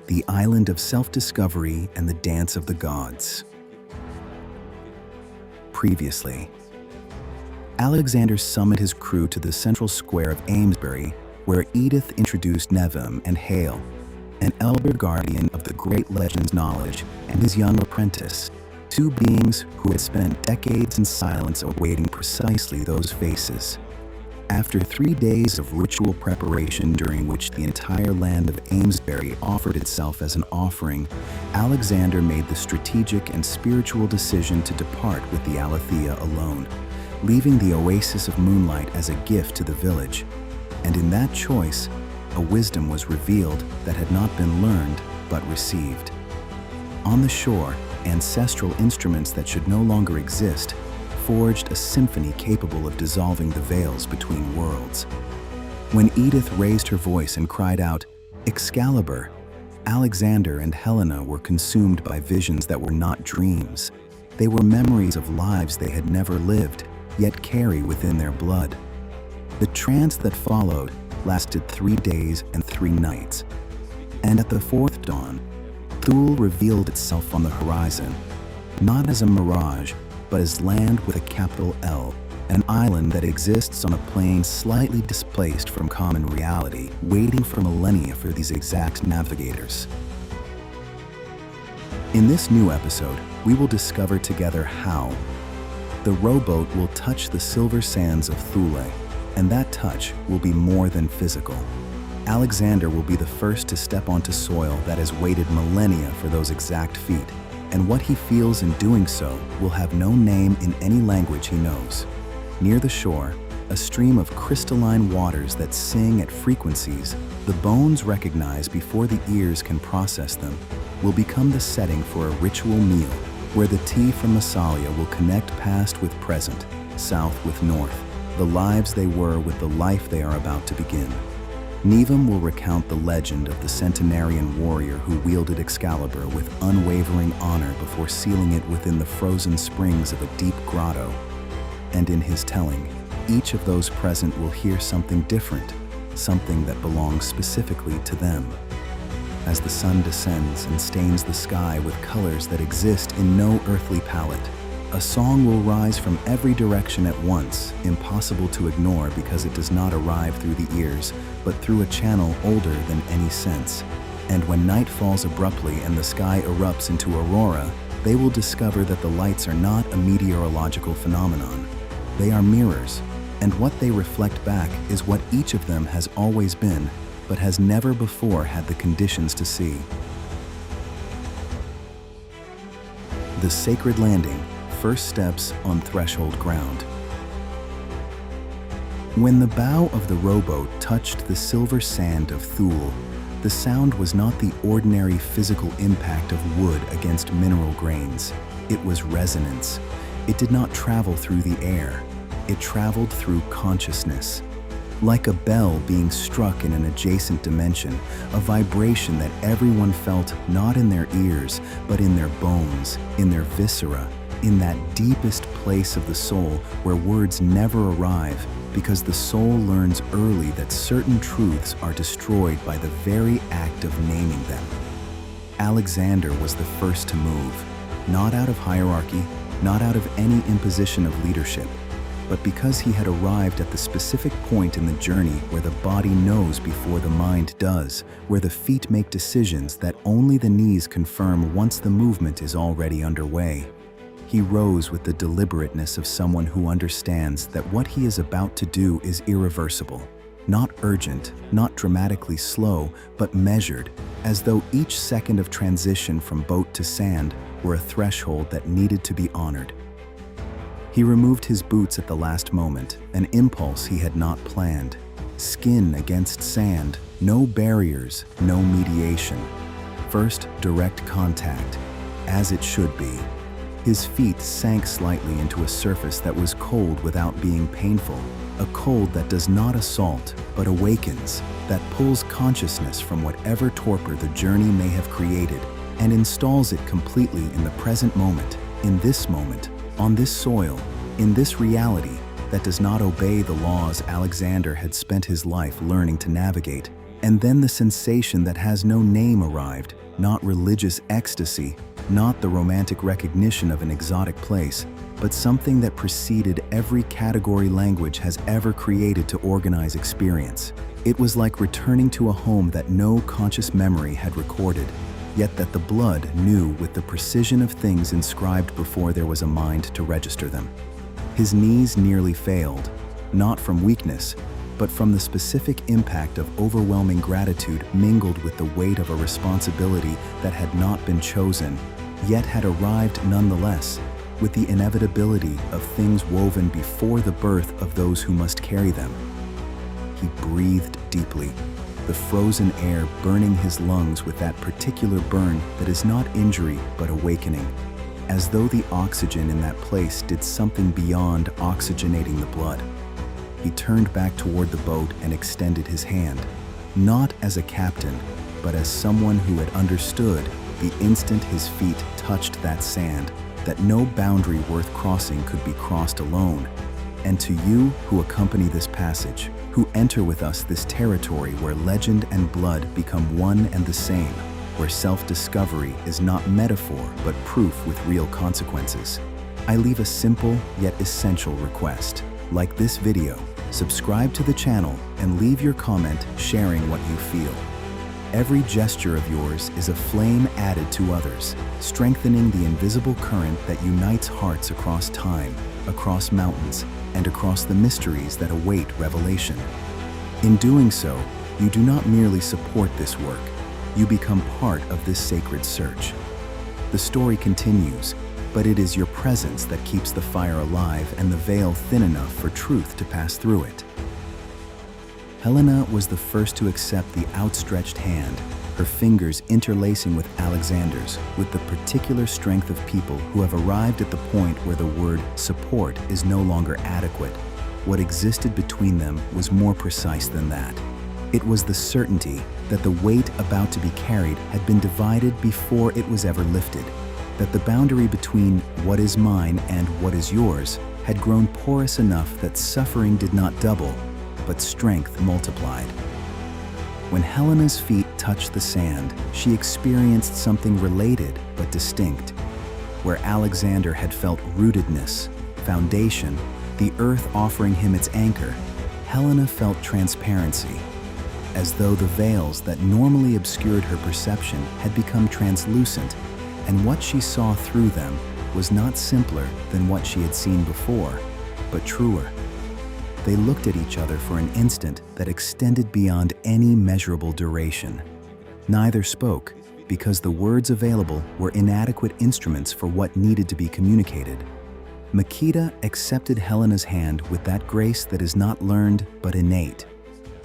the island of self-discovery and the dance of the gods. Previously, Alexander summoned his crew to the central square of Amesbury, where Edith introduced Nevim and Hale, an elder guardian of the great legend's knowledge, and his young apprentice, two beings who had spent decades in silence awaiting precisely those faces. After 3 days of ritual preparation during which the entire land of Amesbury offered itself as an offering, Alexander made the strategic and spiritual decision to depart with the Alethea alone, leaving the oasis of moonlight as a gift to the village. And in that choice, a wisdom was revealed that had not been learned but received. On the shore, ancestral instruments that should no longer exist forged a symphony capable of dissolving the veils between worlds. When Edith raised her voice and cried out, "Excalibur!" Alexander and Helena were consumed by visions that were not dreams. They were memories of lives they had never lived, yet carry within their blood. The trance that followed lasted 3 days and 3 nights. And at the 4th dawn, Thule revealed itself on the horizon, not as a mirage, but as land with a capital L, an island that exists on a plane slightly displaced from common reality, waiting for millennia for these exact navigators. In this new episode, we will discover together how the rowboat will touch the silver sands of Thule, and that touch will be more than physical. Alexander will be the first to step onto soil that has waited millennia for those exact feet, and what he feels in doing so will have no name in any language he knows. Near the shore, a stream of crystalline waters that sing at frequencies the bones recognize before the ears can process them, will become the setting for a ritual meal where the tea from Massalia will connect past with present, south with north, the lives they were with the life they are about to begin. Nevim will recount the legend of the centenarian warrior who wielded Excalibur with unwavering honor before sealing it within the frozen springs of a deep grotto. And in his telling, each of those present will hear something different, something that belongs specifically to them. As the sun descends and stains the sky with colors that exist in no earthly palette, a song will rise from every direction at once, impossible to ignore because it does not arrive through the ears, but through a channel older than any sense. And when night falls abruptly and the sky erupts into aurora, they will discover that the lights are not a meteorological phenomenon. They are mirrors, and what they reflect back is what each of them has always been, but has never before had the conditions to see. The Sacred Landing. First steps on threshold ground. When the bow of the rowboat touched the silver sand of Thule, the sound was not the ordinary physical impact of wood against mineral grains. It was resonance. It did not travel through the air. It traveled through consciousness. Like a bell being struck in an adjacent dimension, a vibration that everyone felt not in their ears, but in their bones, in their viscera, in that deepest place of the soul where words never arrive, because the soul learns early that certain truths are destroyed by the very act of naming them. Alexander was the first to move, not out of hierarchy, not out of any imposition of leadership, but because he had arrived at the specific point in the journey where the body knows before the mind does, where the feet make decisions that only the knees confirm once the movement is already underway. He rose with the deliberateness of someone who understands that what he is about to do is irreversible, not urgent, not dramatically slow, but measured, as though each second of transition from boat to sand were a threshold that needed to be honored. He removed his boots at the last moment, an impulse he had not planned. Skin against sand, no barriers, no mediation. First, direct contact, as it should be. His feet sank slightly into a surface that was cold without being painful, a cold that does not assault, but awakens, that pulls consciousness from whatever torpor the journey may have created and installs it completely in the present moment, in this moment, on this soil, in this reality that does not obey the laws Alexander had spent his life learning to navigate. And then the sensation that has no name arrived, not religious ecstasy, not the romantic recognition of an exotic place, but something that preceded every category language has ever created to organize experience. It was like returning to a home that no conscious memory had recorded, yet that the blood knew with the precision of things inscribed before there was a mind to register them. His knees nearly failed, not from weakness, but from the specific impact of overwhelming gratitude mingled with the weight of a responsibility that had not been chosen, yet had arrived nonetheless, with the inevitability of things woven before the birth of those who must carry them. He breathed deeply, the frozen air burning his lungs with that particular burn that is not injury but awakening, as though the oxygen in that place did something beyond oxygenating the blood. He turned back toward the boat and extended his hand, not as a captain, but as someone who had understood the instant his feet touched that sand, that no boundary worth crossing could be crossed alone. And to you who accompany this passage, who enter with us this territory where legend and blood become one and the same, where self-discovery is not metaphor but proof with real consequences, I leave a simple yet essential request. Like this video, subscribe to the channel and leave your comment sharing what you feel. Every gesture of yours is a flame added to others, strengthening the invisible current that unites hearts across time, across mountains, and across the mysteries that await revelation. In doing so, you do not merely support this work, you become part of this sacred search. The story continues, but it is your presence that keeps the fire alive and the veil thin enough for truth to pass through it. Helena was the first to accept the outstretched hand, her fingers interlacing with Alexander's with the particular strength of people who have arrived at the point where the word support is no longer adequate. What existed between them was more precise than that. It was the certainty that the weight about to be carried had been divided before it was ever lifted, that the boundary between what is mine and what is yours had grown porous enough that suffering did not double, but strength multiplied. When Helena's feet touched the sand, she experienced something related but distinct. Where Alexander had felt rootedness, foundation, the earth offering him its anchor, Helena felt transparency, as though the veils that normally obscured her perception had become translucent, and what she saw through them was not simpler than what she had seen before, but truer. They looked at each other for an instant that extended beyond any measurable duration. Neither spoke, because the words available were inadequate instruments for what needed to be communicated. Makeda accepted Helena's hand with that grace that is not learned but innate,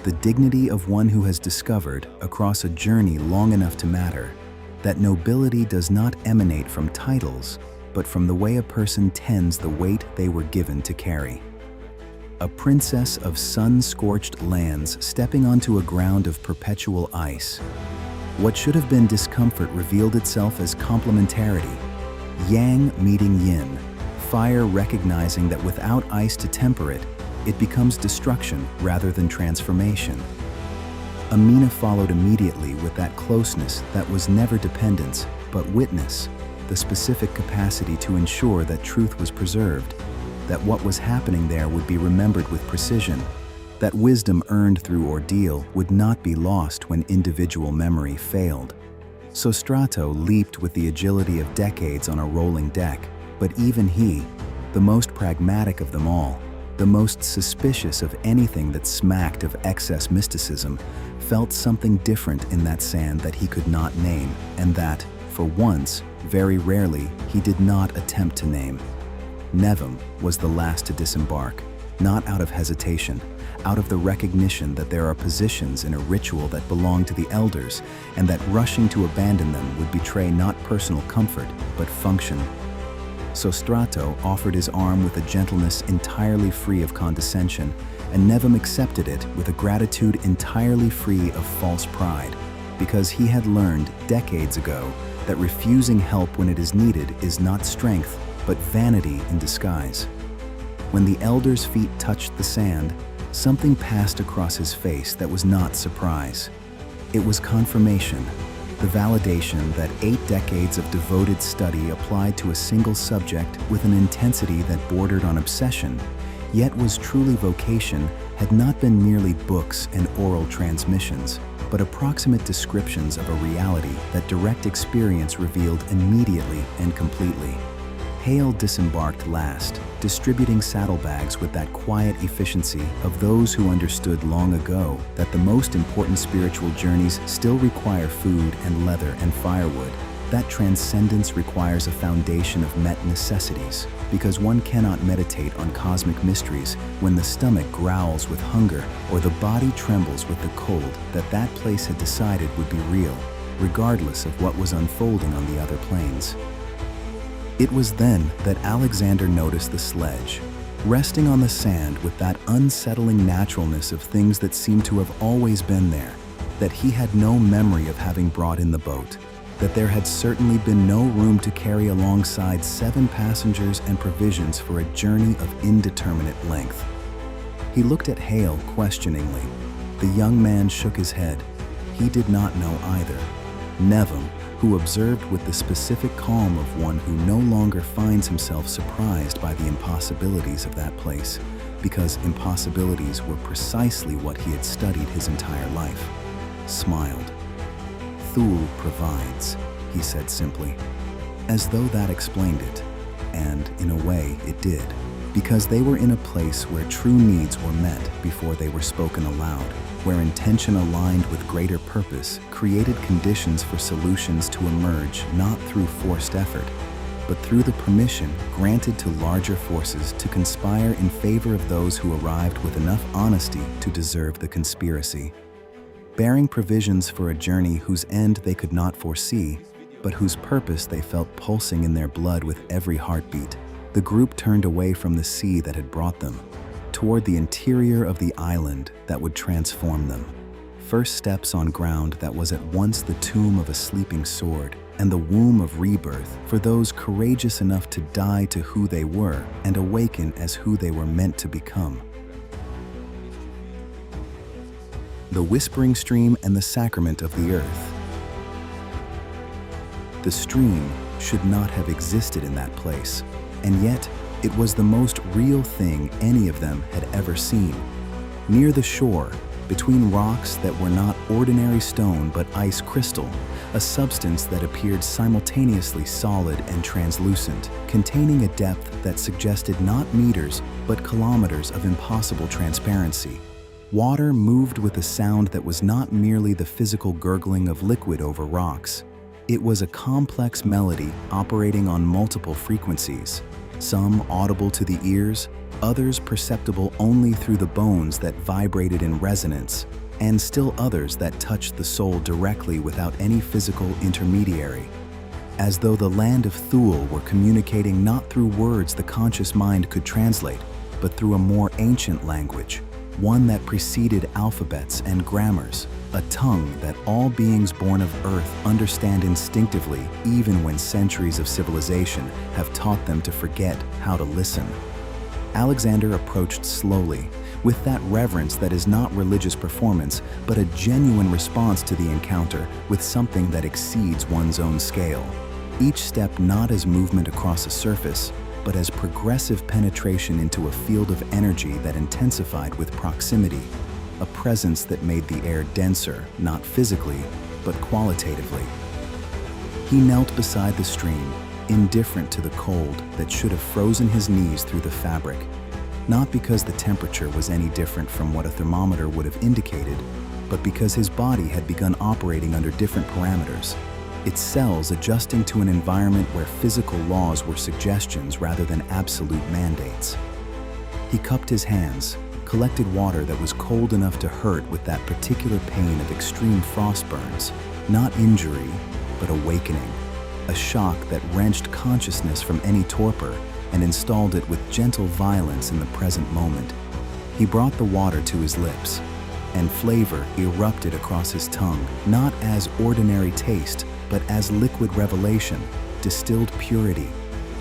the dignity of one who has discovered, across a journey long enough to matter, that nobility does not emanate from titles, but from the way a person tends the weight they were given to carry. A princess of sun-scorched lands stepping onto a ground of perpetual ice. What should have been discomfort revealed itself as complementarity. Yang meeting yin, fire recognizing that without ice to temper it, it becomes destruction rather than transformation. Amina followed immediately with that closeness that was never dependence, but witness, the specific capacity to ensure that truth was preserved, that what was happening there would be remembered with precision, that wisdom earned through ordeal would not be lost when individual memory failed. Sostrato leaped with the agility of decades on a rolling deck, but even he, the most pragmatic of them all, the most suspicious of anything that smacked of excess mysticism, felt something different in that sand that he could not name, and that, for once, very rarely, he did not attempt to name. Nevim was the last to disembark, not out of hesitation, out of the recognition that there are positions in a ritual that belong to the elders, and that rushing to abandon them would betray not personal comfort, but function. Sostrato offered his arm with a gentleness entirely free of condescension, and Nevim accepted it with a gratitude entirely free of false pride, because he had learned decades ago that refusing help when it is needed is not strength, but vanity in disguise. When the elder's feet touched the sand, something passed across his face that was not surprise. It was confirmation, the validation that 8 decades of devoted study applied to a single subject with an intensity that bordered on obsession, yet was truly vocation, had not been merely books and oral transmissions, but approximate descriptions of a reality that direct experience revealed immediately and completely. Hale disembarked last, distributing saddlebags with that quiet efficiency of those who understood long ago that the most important spiritual journeys still require food and leather and firewood. That transcendence requires a foundation of met necessities, because one cannot meditate on cosmic mysteries when the stomach growls with hunger or the body trembles with the cold that place had decided would be real, regardless of what was unfolding on the other planes. It was then that Alexander noticed the sledge, resting on the sand with that unsettling naturalness of things that seemed to have always been there, that he had no memory of having brought in the boat, that there had certainly been no room to carry alongside 7 passengers and provisions for a journey of indeterminate length. He looked at Hale questioningly. The young man shook his head. He did not know either. Neville, who observed with the specific calm of one who no longer finds himself surprised by the impossibilities of that place, because impossibilities were precisely what he had studied his entire life, smiled. "Thule provides," he said simply, as though that explained it, and in a way it did, because they were in a place where true needs were met before they were spoken aloud, where intention aligned with greater purpose created conditions for solutions to emerge not through forced effort, but through the permission granted to larger forces to conspire in favor of those who arrived with enough honesty to deserve the conspiracy. Bearing provisions for a journey whose end they could not foresee, but whose purpose they felt pulsing in their blood with every heartbeat, the group turned away from the sea that had brought them, toward the interior of the island that would transform them. First steps on ground that was at once the tomb of a sleeping sword and the womb of rebirth for those courageous enough to die to who they were and awaken as who they were meant to become. The whispering stream and the sacrament of the earth. The stream should not have existed in that place, and yet it was the most real thing any of them had ever seen. Near the shore, between rocks that were not ordinary stone but ice crystal, a substance that appeared simultaneously solid and translucent, containing a depth that suggested not meters but kilometers of impossible transparency. Water moved with a sound that was not merely the physical gurgling of liquid over rocks. It was a complex melody operating on multiple frequencies, some audible to the ears, others perceptible only through the bones that vibrated in resonance, and still others that touched the soul directly without any physical intermediary. As though the land of Thule were communicating not through words the conscious mind could translate, but through a more ancient language, one that preceded alphabets and grammars, a tongue that all beings born of Earth understand instinctively even when centuries of civilization have taught them to forget how to listen. Alexander approached slowly, with that reverence that is not religious performance, but a genuine response to the encounter with something that exceeds one's own scale. Each step not as movement across a surface, but as progressive penetration into a field of energy that intensified with proximity, a presence that made the air denser, not physically, but qualitatively. He knelt beside the stream, indifferent to the cold that should have frozen his knees through the fabric, not because the temperature was any different from what a thermometer would have indicated, but because his body had begun operating under different parameters, its cells adjusting to an environment where physical laws were suggestions rather than absolute mandates. He cupped his hands, collected water that was cold enough to hurt with that particular pain of extreme frost burns, not injury, but awakening, a shock that wrenched consciousness from any torpor and installed it with gentle violence in the present moment. He brought the water to his lips, and flavor erupted across his tongue, not as ordinary taste, but as liquid revelation, distilled purity,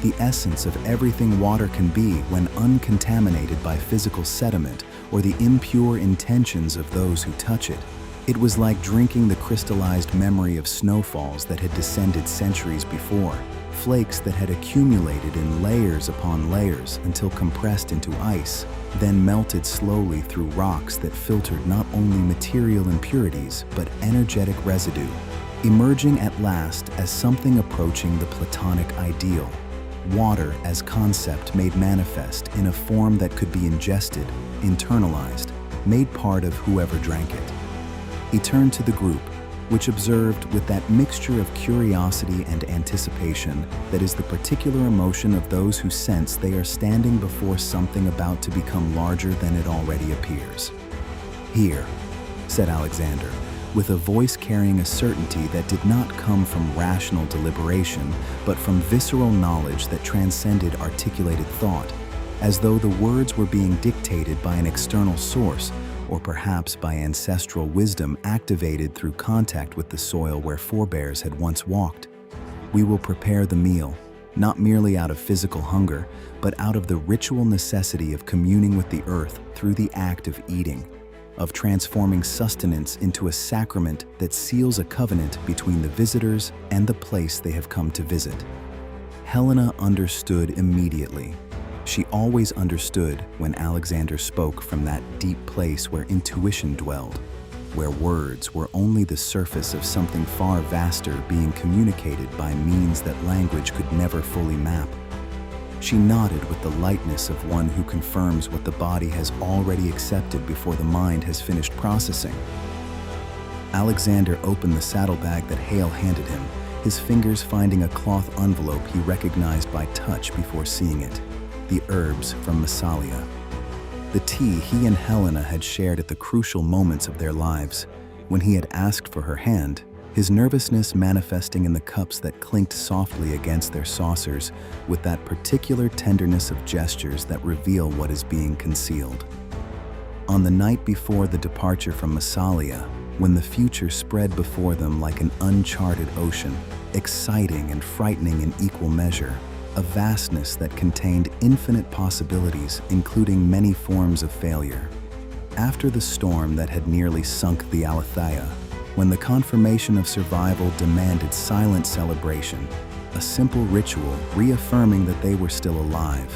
the essence of everything water can be when uncontaminated by physical sediment or the impure intentions of those who touch it. It was like drinking the crystallized memory of snowfalls that had descended centuries before, flakes that had accumulated in layers upon layers until compressed into ice, then melted slowly through rocks that filtered not only material impurities but energetic residue, emerging at last as something approaching the Platonic ideal. Water as concept made manifest in a form that could be ingested, internalized, made part of whoever drank it. He turned to the group, which observed with that mixture of curiosity and anticipation that is the particular emotion of those who sense they are standing before something about to become larger than it already appears. "Here," said Alexander, with a voice carrying a certainty that did not come from rational deliberation, but from visceral knowledge that transcended articulated thought, as though the words were being dictated by an external source, or perhaps by ancestral wisdom activated through contact with the soil where forebears had once walked. "We will prepare the meal, not merely out of physical hunger, but out of the ritual necessity of communing with the earth through the act of eating, of transforming sustenance into a sacrament that seals a covenant between the visitors and the place they have come to visit." Helena understood immediately. She always understood when Alexander spoke from that deep place where intuition dwelled, where words were only the surface of something far vaster being communicated by means that language could never fully map. She nodded with the lightness of one who confirms what the body has already accepted before the mind has finished processing. Alexander opened the saddlebag that Hale handed him, his fingers finding a cloth envelope he recognized by touch before seeing it. The herbs from Massalia. The tea he and Helena had shared at the crucial moments of their lives. When he had asked for her hand, his nervousness manifesting in the cups that clinked softly against their saucers with that particular tenderness of gestures that reveal what is being concealed. On the night before the departure from Massalia, when the future spread before them like an uncharted ocean, exciting and frightening in equal measure, a vastness that contained infinite possibilities, including many forms of failure. After the storm that had nearly sunk the Aletheia, when the confirmation of survival demanded silent celebration, a simple ritual reaffirming that they were still alive,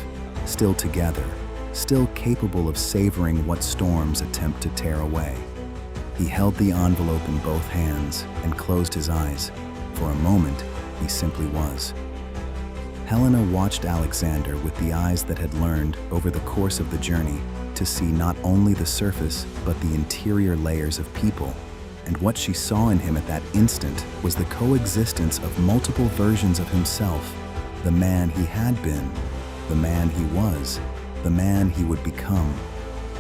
still together, still capable of savoring what storms attempt to tear away. He held the envelope in both hands and closed his eyes. For a moment, he simply was. Helena watched Alexander with the eyes that had learned, over the course of the journey, to see not only the surface, but the interior layers of people. And what she saw in him at that instant was the coexistence of multiple versions of himself, the man he had been, the man he was, the man he would become,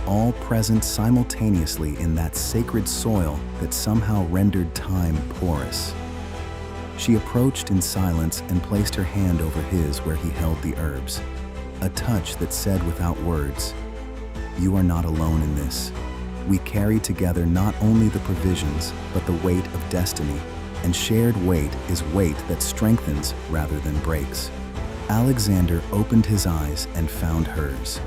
all present simultaneously in that sacred soil that somehow rendered time porous. She approached in silence and placed her hand over his where he held the herbs, a touch that said without words, "You are not alone in this. We carry together not only the provisions, but the weight of destiny, and shared weight is weight that strengthens rather than breaks." Alexander opened his eyes and found hers.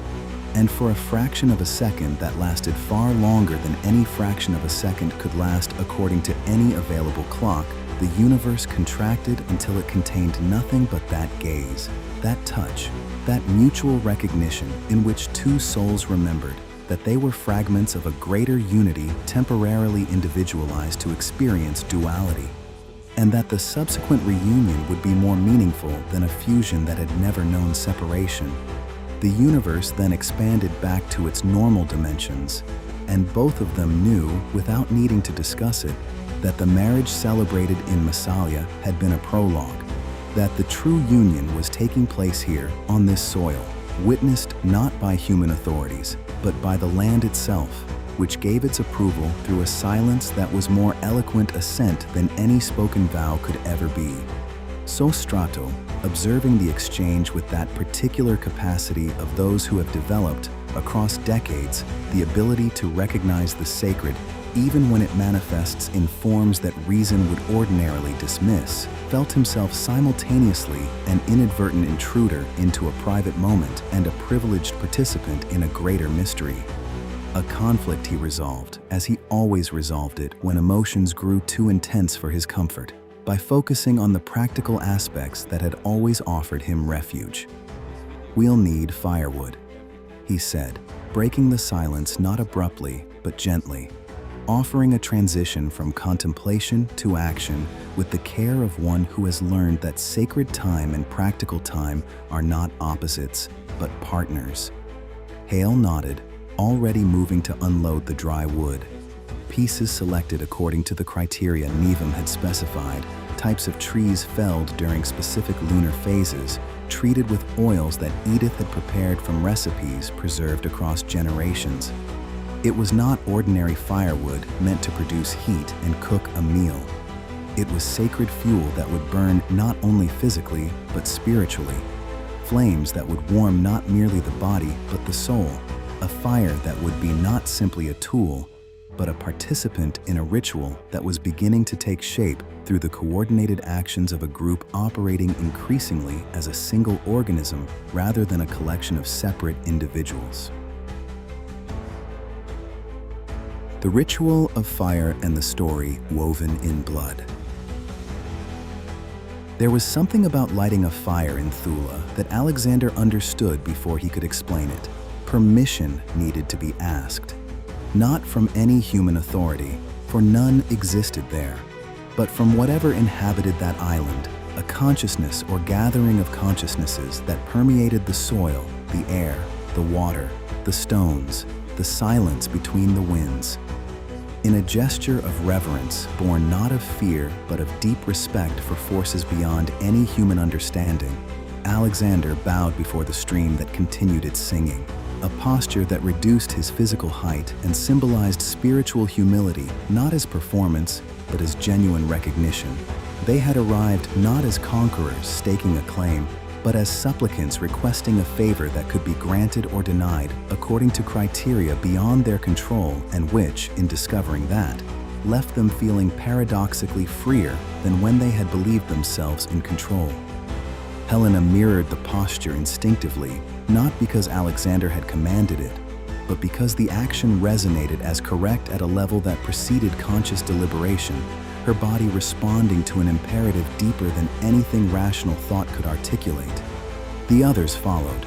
And for a fraction of a second that lasted far longer than any fraction of a second could last according to any available clock, the universe contracted until it contained nothing but that gaze, that touch, that mutual recognition in which two souls remembered that they were fragments of a greater unity temporarily individualized to experience duality, and that the subsequent reunion would be more meaningful than a fusion that had never known separation. The universe then expanded back to its normal dimensions, and both of them knew, without needing to discuss it, that the marriage celebrated in Massalia had been a prologue, that the true union was taking place here on this soil, witnessed not by human authorities, but by the land itself, which gave its approval through a silence that was more eloquent assent than any spoken vow could ever be. So Strato, observing the exchange with that particular capacity of those who have developed, across decades, the ability to recognize the sacred even when it manifests in forms that reason would ordinarily dismiss, felt himself simultaneously an inadvertent intruder into a private moment and a privileged participant in a greater mystery. A conflict he resolved, as he always resolved it when emotions grew too intense for his comfort, by focusing on the practical aspects that had always offered him refuge. "We'll need firewood," he said, breaking the silence not abruptly but gently, offering a transition from contemplation to action with the care of one who has learned that sacred time and practical time are not opposites, but partners. Hale nodded, already moving to unload the dry wood. Pieces selected according to the criteria Nevum had specified, types of trees felled during specific lunar phases, treated with oils that Edith had prepared from recipes preserved across generations. It was not ordinary firewood meant to produce heat and cook a meal. It was sacred fuel that would burn not only physically, but spiritually. Flames that would warm not merely the body, but the soul. A fire that would be not simply a tool, but a participant in a ritual that was beginning to take shape through the coordinated actions of a group operating increasingly as a single organism rather than a collection of separate individuals. The ritual of fire and the story woven in blood. There was something about lighting a fire in Thule that Alexander understood before he could explain it. Permission needed to be asked. Not from any human authority, for none existed there, but from whatever inhabited that island, a consciousness or gathering of consciousnesses that permeated the soil, the air, the water, the stones, the silence between the winds. In a gesture of reverence, born not of fear, but of deep respect for forces beyond any human understanding, Alexander bowed before the stream that continued its singing, a posture that reduced his physical height and symbolized spiritual humility, not as performance, but as genuine recognition. They had arrived not as conquerors staking a claim, but as supplicants requesting a favor that could be granted or denied according to criteria beyond their control and which, in discovering that, left them feeling paradoxically freer than when they had believed themselves in control. Helena mirrored the posture instinctively, not because Alexander had commanded it, but because the action resonated as correct at a level that preceded conscious deliberation, her body responding to an imperative deeper than anything rational thought could articulate. The others followed,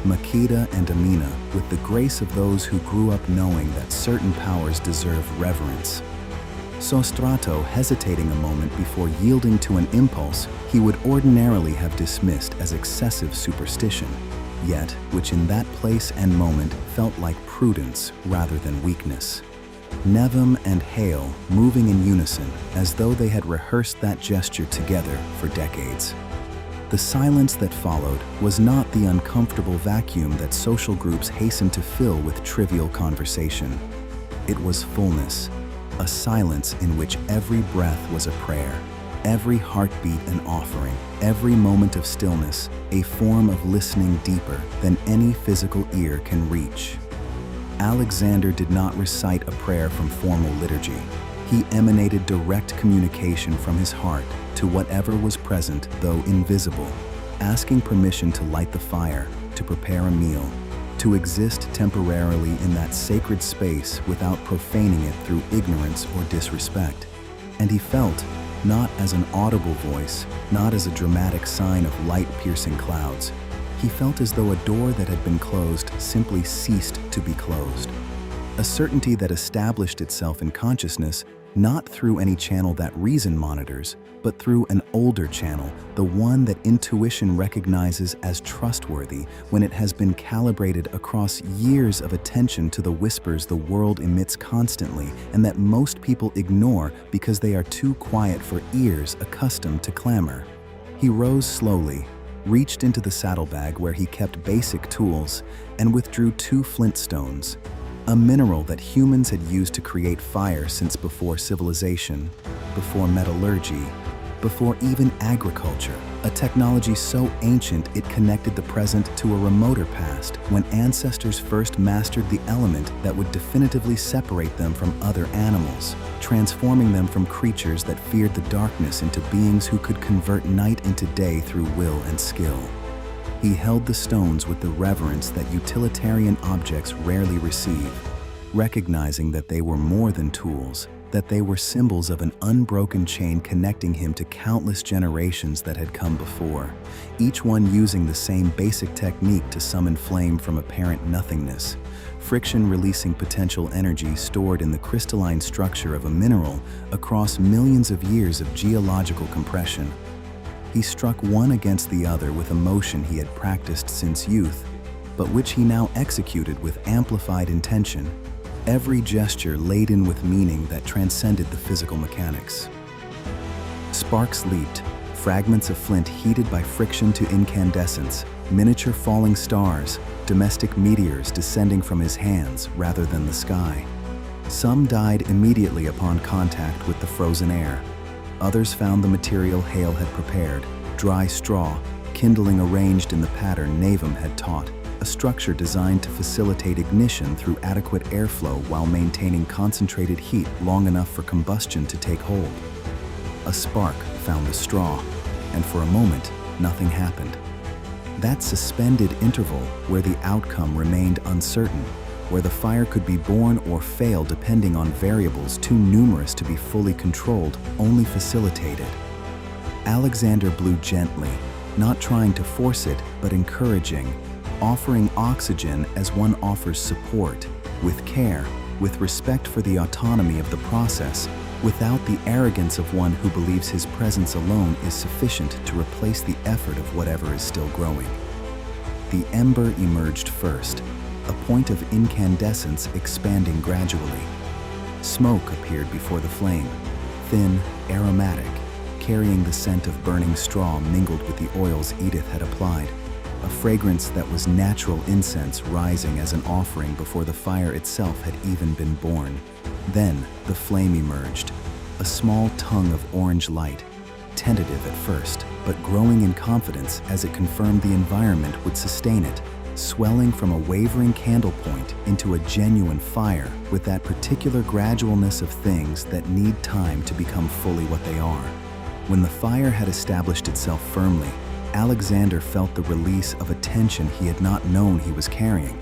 Makeda and Amina, with the grace of those who grew up knowing that certain powers deserve reverence. Sostrato hesitating a moment before yielding to an impulse he would ordinarily have dismissed as excessive superstition, yet which in that place and moment felt like prudence rather than weakness. Nevum and Hale moving in unison as though they had rehearsed that gesture together for decades. The silence that followed was not the uncomfortable vacuum that social groups hasten to fill with trivial conversation. It was fullness, a silence in which every breath was a prayer, every heartbeat an offering, every moment of stillness a form of listening deeper than any physical ear can reach. Alexander did not recite a prayer from formal liturgy. He emanated direct communication from his heart to whatever was present, though invisible, asking permission to light the fire, to prepare a meal, to exist temporarily in that sacred space without profaning it through ignorance or disrespect. And he felt, not as an audible voice, not as a dramatic sign of light-piercing clouds, he felt as though a door that had been closed simply ceased to be closed. A certainty that established itself in consciousness not through any channel that reason monitors, but through an older channel, the one that intuition recognizes as trustworthy when it has been calibrated across years of attention to the whispers the world emits constantly and that most people ignore because they are too quiet for ears accustomed to clamor. He rose slowly, reached into the saddlebag where he kept basic tools, and withdrew 2 flint stones, a mineral that humans had used to create fire since before civilization, before metallurgy, before even agriculture, a technology so ancient it connected the present to a remoter past when ancestors first mastered the element that would definitively separate them from other animals, transforming them from creatures that feared the darkness into beings who could convert night into day through will and skill. He held the stones with the reverence that utilitarian objects rarely receive, recognizing that they were more than tools, that they were symbols of an unbroken chain connecting him to countless generations that had come before, each one using the same basic technique to summon flame from apparent nothingness, friction releasing potential energy stored in the crystalline structure of a mineral across millions of years of geological compression. He struck one against the other with a motion he had practiced since youth, but which he now executed with amplified intention, every gesture laden with meaning that transcended the physical mechanics. Sparks leaped, fragments of flint heated by friction to incandescence, miniature falling stars, domestic meteors descending from his hands rather than the sky. Some died immediately upon contact with the frozen air. Others found the material Hale had prepared, dry straw, kindling arranged in the pattern Navum had taught, a structure designed to facilitate ignition through adequate airflow while maintaining concentrated heat long enough for combustion to take hold. A spark found the straw, and for a moment, nothing happened. That suspended interval where the outcome remained uncertain, where the fire could be born or fail depending on variables too numerous to be fully controlled, only facilitated. Alexander blew gently, not trying to force it, but encouraging, offering oxygen as one offers support, with care, with respect for the autonomy of the process, without the arrogance of one who believes his presence alone is sufficient to replace the effort of whatever is still growing. The ember emerged first, a point of incandescence expanding gradually. Smoke appeared before the flame, thin, aromatic, carrying the scent of burning straw mingled with the oils Edith had applied, a fragrance that was natural incense rising as an offering before the fire itself had even been born. Then the flame emerged, a small tongue of orange light, tentative at first, but growing in confidence as it confirmed the environment would sustain it, swelling from a wavering candle point into a genuine fire with that particular gradualness of things that need time to become fully what they are. When the fire had established itself firmly, Alexander felt the release of a tension he had not known he was carrying,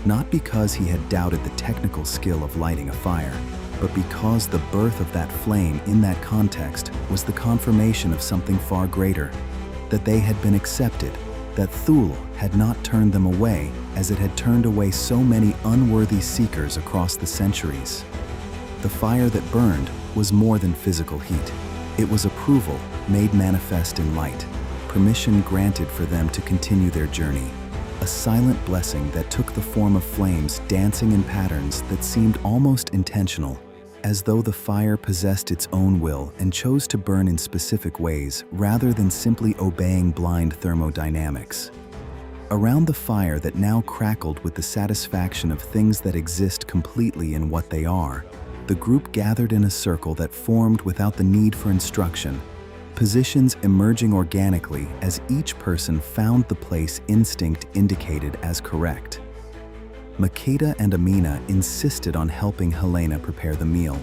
not because he had doubted the technical skill of lighting a fire, but because the birth of that flame in that context was the confirmation of something far greater, that they had been accepted, that Thule had not turned them away as it had turned away so many unworthy seekers across the centuries. The fire that burned was more than physical heat. It was approval made manifest in light, permission granted for them to continue their journey, a silent blessing that took the form of flames dancing in patterns that seemed almost intentional, as though the fire possessed its own will and chose to burn in specific ways rather than simply obeying blind thermodynamics. Around the fire that now crackled with the satisfaction of things that exist completely in what they are, the group gathered in a circle that formed without the need for instruction, positions emerging organically as each person found the place instinct indicated as correct. Makeda and Amina insisted on helping Helena prepare the meal,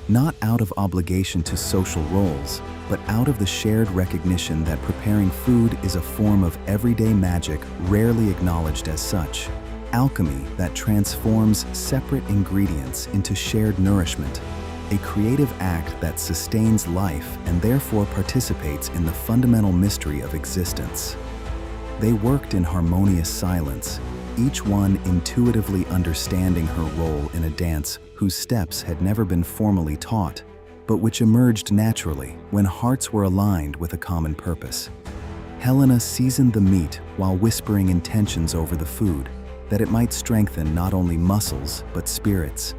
not out of obligation to social roles, but out of the shared recognition that preparing food is a form of everyday magic rarely acknowledged as such, alchemy that transforms separate ingredients into shared nourishment, a creative act that sustains life and therefore participates in the fundamental mystery of existence. They worked in harmonious silence, each one intuitively understanding her role in a dance whose steps had never been formally taught, but which emerged naturally when hearts were aligned with a common purpose. Helena seasoned the meat while whispering intentions over the food, that it might strengthen not only muscles but spirits,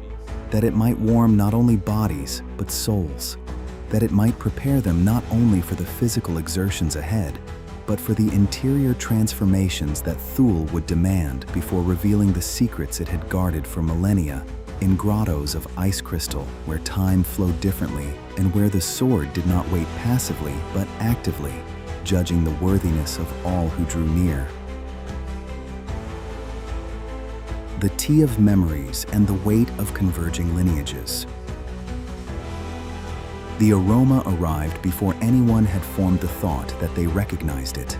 that it might warm not only bodies but souls, that it might prepare them not only for the physical exertions ahead, but for the interior transformations that Thule would demand before revealing the secrets it had guarded for millennia in grottos of ice crystal where time flowed differently and where the sword did not wait passively but actively, judging the worthiness of all who drew near. The tea of memories and the weight of converging lineages. The aroma arrived before anyone had formed the thought that they recognized it.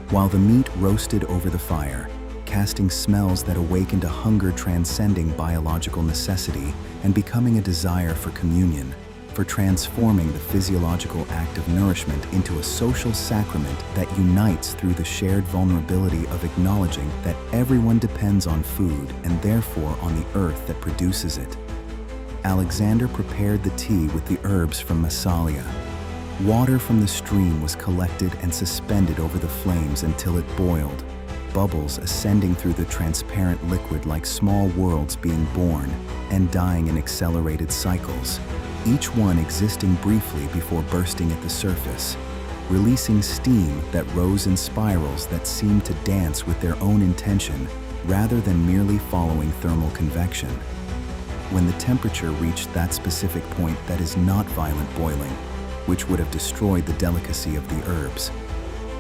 While the meat roasted over the fire, casting smells that awakened a hunger transcending biological necessity and becoming a desire for communion, for transforming the physiological act of nourishment into a social sacrament that unites through the shared vulnerability of acknowledging that everyone depends on food and therefore on the earth that produces it. Alexander prepared the tea with the herbs from Massalia. Water from the stream was collected and suspended over the flames until it boiled, bubbles ascending through the transparent liquid like small worlds being born and dying in accelerated cycles, each one existing briefly before bursting at the surface, releasing steam that rose in spirals that seemed to dance with their own intention rather than merely following thermal convection. When the temperature reached that specific point that is not violent boiling, which would have destroyed the delicacy of the herbs,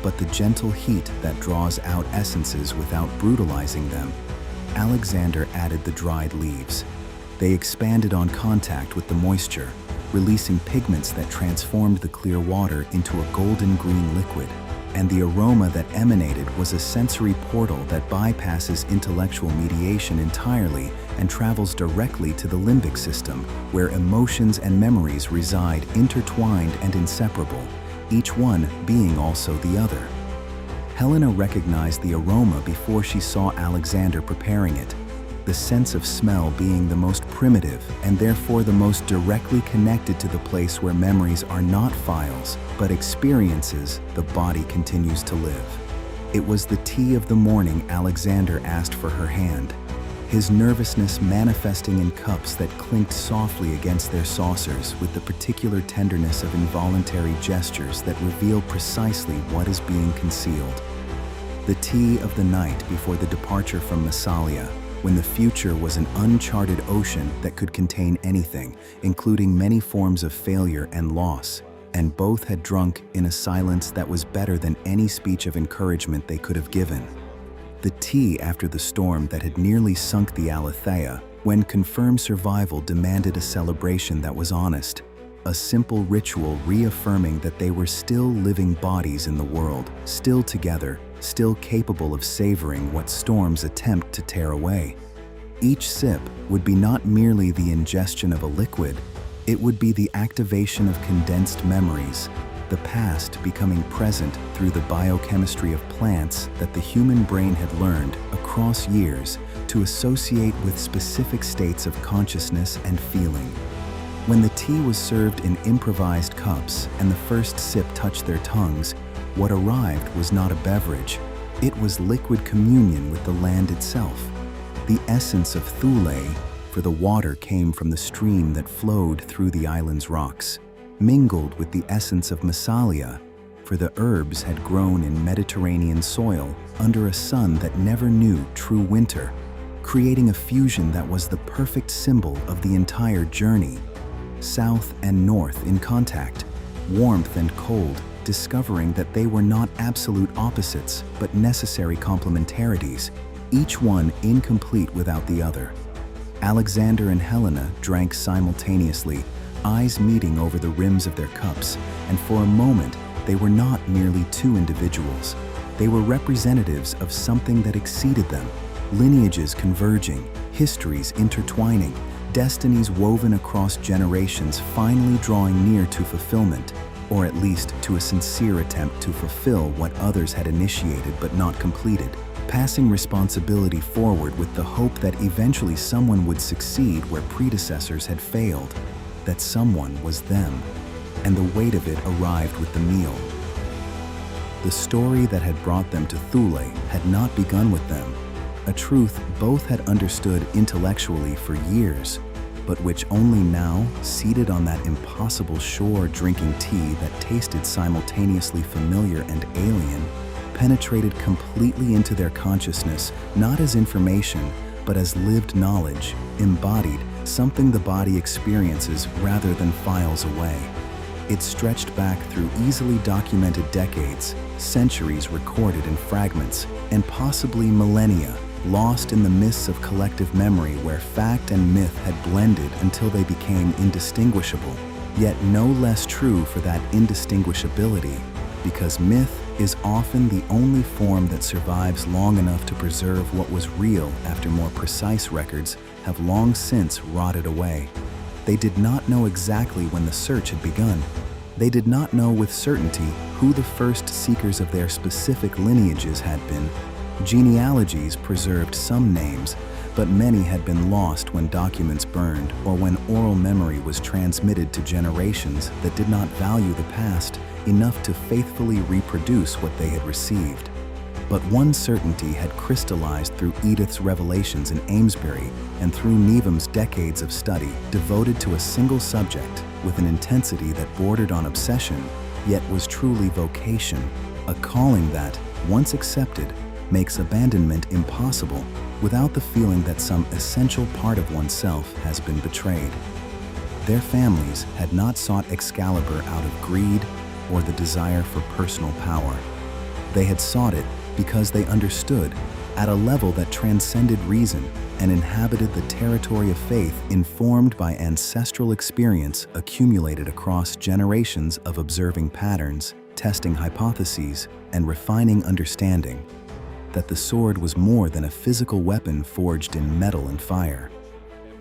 but the gentle heat that draws out essences without brutalizing them, Alexander added the dried leaves. They expanded on contact with the moisture, releasing pigments that transformed the clear water into a golden green liquid, and the aroma that emanated was a sensory portal that bypasses intellectual mediation entirely and travels directly to the limbic system, where emotions and memories reside intertwined and inseparable, each one being also the other. Helena recognized the aroma before she saw Alexander preparing it, the sense of smell being the most primitive and therefore the most directly connected to the place where memories are not files, but experiences the body continues to live. It was the tea of the morning Alexander asked for her hand, his nervousness manifesting in cups that clinked softly against their saucers with the particular tenderness of involuntary gestures that reveal precisely what is being concealed. The tea of the night before the departure from Massalia, when the future was an uncharted ocean that could contain anything, including many forms of failure and loss, and both had drunk in a silence that was better than any speech of encouragement they could have given. The tea after the storm that had nearly sunk the Aletheia, when confirmed survival demanded a celebration that was honest, a simple ritual reaffirming that they were still living bodies in the world, still together, still capable of savoring what storms attempt to tear away. Each sip would be not merely the ingestion of a liquid, it would be the activation of condensed memories, the past becoming present through the biochemistry of plants that the human brain had learned across years to associate with specific states of consciousness and feeling. When the tea was served in improvised cups and the first sip touched their tongues, what arrived was not a beverage, it was liquid communion with the land itself. The essence of Thule, for the water came from the stream that flowed through the island's rocks, mingled with the essence of Massalia, for the herbs had grown in Mediterranean soil under a sun that never knew true winter, creating a fusion that was the perfect symbol of the entire journey. South and north in contact, warmth and cold, discovering that they were not absolute opposites, but necessary complementarities, each one incomplete without the other. Alexander and Helena drank simultaneously, eyes meeting over the rims of their cups, and for a moment they were not merely two individuals. They were representatives of something that exceeded them, lineages converging, histories intertwining, destinies woven across generations finally drawing near to fulfillment, or at least to a sincere attempt to fulfill what others had initiated but not completed, passing responsibility forward with the hope that eventually someone would succeed where predecessors had failed, that someone was them, and the weight of it arrived with the meal. The story that had brought them to Thule had not begun with them, a truth both had understood intellectually for years, but which only now, seated on that impossible shore drinking tea that tasted simultaneously familiar and alien, penetrated completely into their consciousness, not as information, but as lived knowledge, embodied, something the body experiences rather than files away. It stretched back through easily documented decades, centuries recorded in fragments, and possibly millennia, lost in the mists of collective memory where fact and myth had blended until they became indistinguishable, yet no less true for that indistinguishability, because myth is often the only form that survives long enough to preserve what was real after more precise records have long since rotted away. They did not know exactly when the search had begun. They did not know with certainty who the first seekers of their specific lineages had been. Genealogies preserved some names, but many had been lost when documents burned or when oral memory was transmitted to generations that did not value the past enough to faithfully reproduce what they had received. But one certainty had crystallized through Edith's revelations in Amesbury and through Needham's decades of study devoted to a single subject with an intensity that bordered on obsession, yet was truly vocation, a calling that, once accepted, makes abandonment impossible without the feeling that some essential part of oneself has been betrayed. Their families had not sought Excalibur out of greed or the desire for personal power. They had sought it because they understood, at a level that transcended reason and inhabited the territory of faith informed by ancestral experience accumulated across generations of observing patterns, testing hypotheses, and refining understanding, that the sword was more than a physical weapon forged in metal and fire.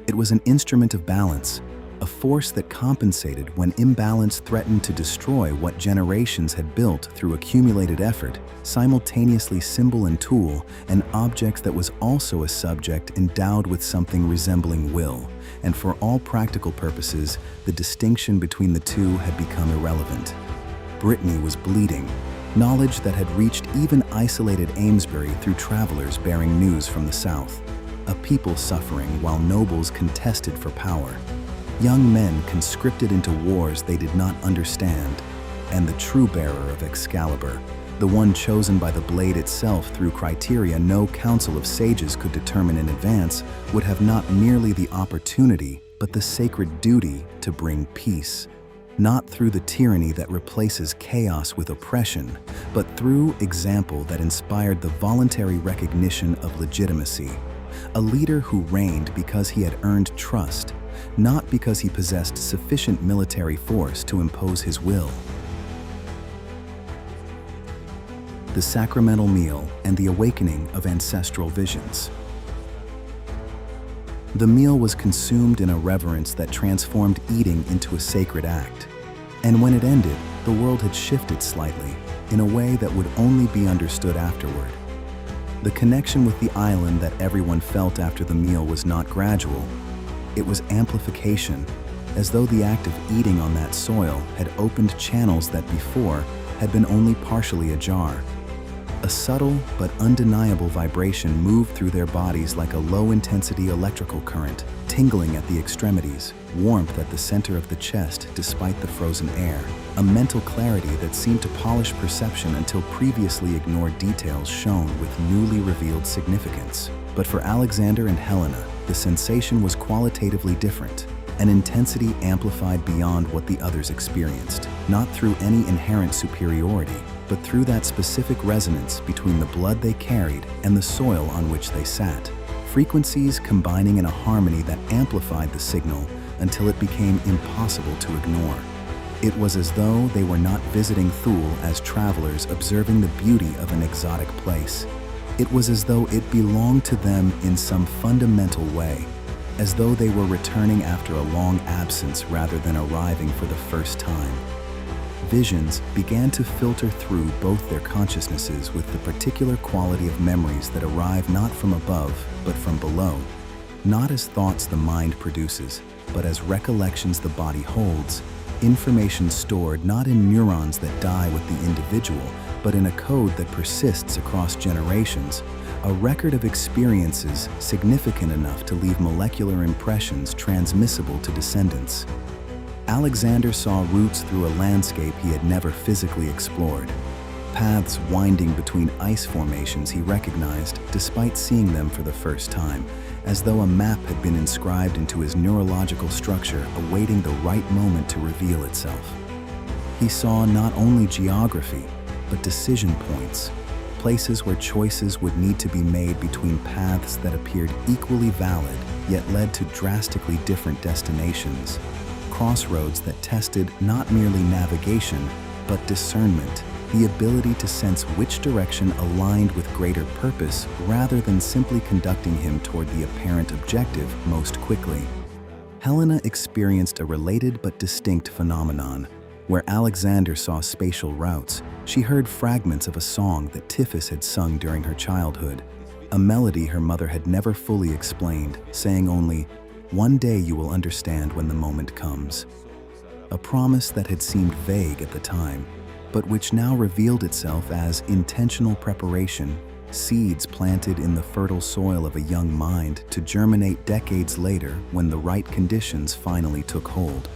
It was an instrument of balance, a force that compensated when imbalance threatened to destroy what generations had built through accumulated effort, simultaneously symbol and tool, an object that was also a subject endowed with something resembling will, and for all practical purposes, the distinction between the two had become irrelevant. Brittany was bleeding, knowledge that had reached even isolated Amesbury through travelers bearing news from the south, a people suffering while nobles contested for power, young men conscripted into wars they did not understand, and the true bearer of Excalibur, the one chosen by the blade itself through criteria no council of sages could determine in advance, would have not merely the opportunity, but the sacred duty to bring peace. Not through the tyranny that replaces chaos with oppression, but through example that inspired the voluntary recognition of legitimacy. A leader who reigned because he had earned trust, not because he possessed sufficient military force to impose his will. The sacramental meal and the awakening of ancestral visions. The meal was consumed in a reverence that transformed eating into a sacred act. And when it ended, the world had shifted slightly, in a way that would only be understood afterward. The connection with the island that everyone felt after the meal was not gradual. It was amplification, as though the act of eating on that soil had opened channels that before had been only partially ajar. A subtle but undeniable vibration moved through their bodies like a low-intensity electrical current, tingling at the extremities, warmth at the center of the chest despite the frozen air, a mental clarity that seemed to polish perception until previously ignored details shone with newly revealed significance. But for Alexander and Helena, the sensation was qualitatively different, an intensity amplified beyond what the others experienced, not through any inherent superiority, but through that specific resonance between the blood they carried and the soil on which they sat, frequencies combining in a harmony that amplified the signal until it became impossible to ignore. It was as though they were not visiting Thule as travelers observing the beauty of an exotic place. It was as though it belonged to them in some fundamental way, as though they were returning after a long absence rather than arriving for the first time. Visions began to filter through both their consciousnesses with the particular quality of memories that arrive not from above, but from below, not as thoughts the mind produces, but as recollections the body holds, information stored not in neurons that die with the individual, but in a code that persists across generations, a record of experiences significant enough to leave molecular impressions transmissible to descendants. Alexander saw routes through a landscape he had never physically explored, paths winding between ice formations he recognized despite seeing them for the first time, as though a map had been inscribed into his neurological structure awaiting the right moment to reveal itself. He saw not only geography, but decision points, places where choices would need to be made between paths that appeared equally valid yet led to drastically different destinations, crossroads that tested not merely navigation, but discernment, the ability to sense which direction aligned with greater purpose rather than simply conducting him toward the apparent objective most quickly. Helena experienced a related but distinct phenomenon. Where Alexander saw spatial routes, she heard fragments of a song that Tiphys had sung during her childhood, a melody her mother had never fully explained, saying only, "One day you will understand when the moment comes." A promise that had seemed vague at the time, but which now revealed itself as intentional preparation, seeds planted in the fertile soil of a young mind to germinate decades later when the right conditions finally took hold.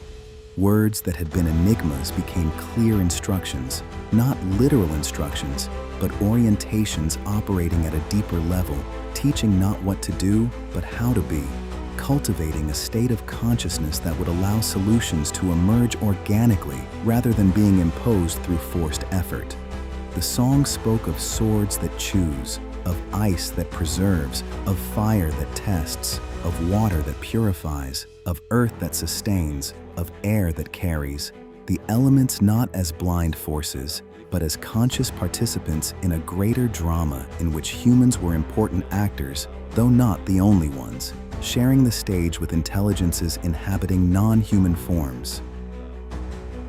Words that had been enigmas became clear instructions, not literal instructions, but orientations operating at a deeper level, teaching not what to do, but how to be, cultivating a state of consciousness that would allow solutions to emerge organically rather than being imposed through forced effort. The song spoke of swords that choose, of ice that preserves, of fire that tests, of water that purifies, of earth that sustains, of air that carries, the elements not as blind forces, but as conscious participants in a greater drama in which humans were important actors, though not the only ones, sharing the stage with intelligences inhabiting non-human forms.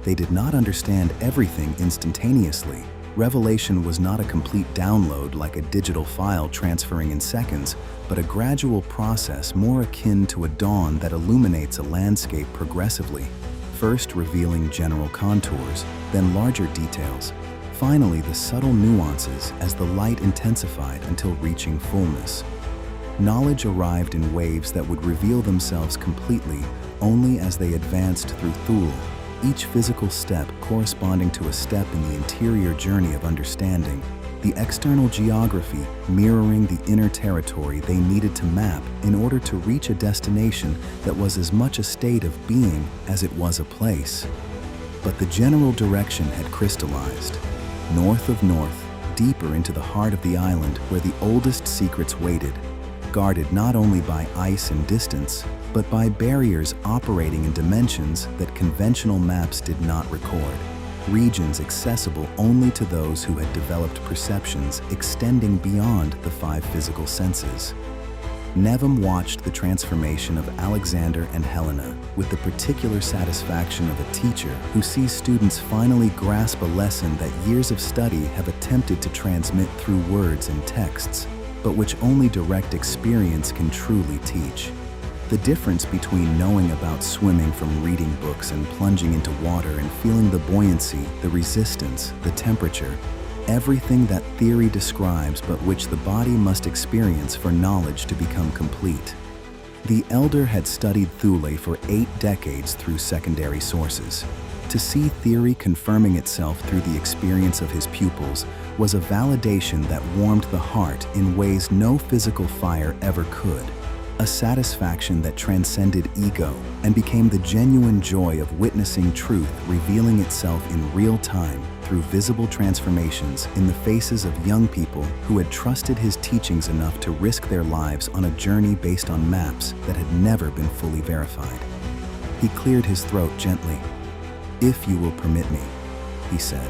They did not understand everything instantaneously. Revelation was not a complete download like a digital file transferring in seconds, but a gradual process more akin to a dawn that illuminates a landscape progressively, first revealing general contours, then larger details, finally the subtle nuances as the light intensified until reaching fullness. Knowledge arrived in waves that would reveal themselves completely only as they advanced through Thule, each physical step corresponding to a step in the interior journey of understanding, the external geography mirroring the inner territory they needed to map in order to reach a destination that was as much a state of being as it was a place. But the general direction had crystallized. North of north, deeper into the heart of the island where the oldest secrets waited, guarded not only by ice and distance, but by barriers operating in dimensions that conventional maps did not record, regions accessible only to those who had developed perceptions extending beyond the 5 physical senses. Nevim watched the transformation of Alexander and Helena with the particular satisfaction of a teacher who sees students finally grasp a lesson that years of study have attempted to transmit through words and texts, but which only direct experience can truly teach. The difference between knowing about swimming from reading books and plunging into water and feeling the buoyancy, the resistance, the temperature, everything that theory describes but which the body must experience for knowledge to become complete. The elder had studied Thule for 8 decades through secondary sources. To see theory confirming itself through the experience of his pupils was a validation that warmed the heart in ways no physical fire ever could. A satisfaction that transcended ego and became the genuine joy of witnessing truth revealing itself in real time through visible transformations in the faces of young people who had trusted his teachings enough to risk their lives on a journey based on maps that had never been fully verified. He cleared his throat gently. "If you will permit me," he said,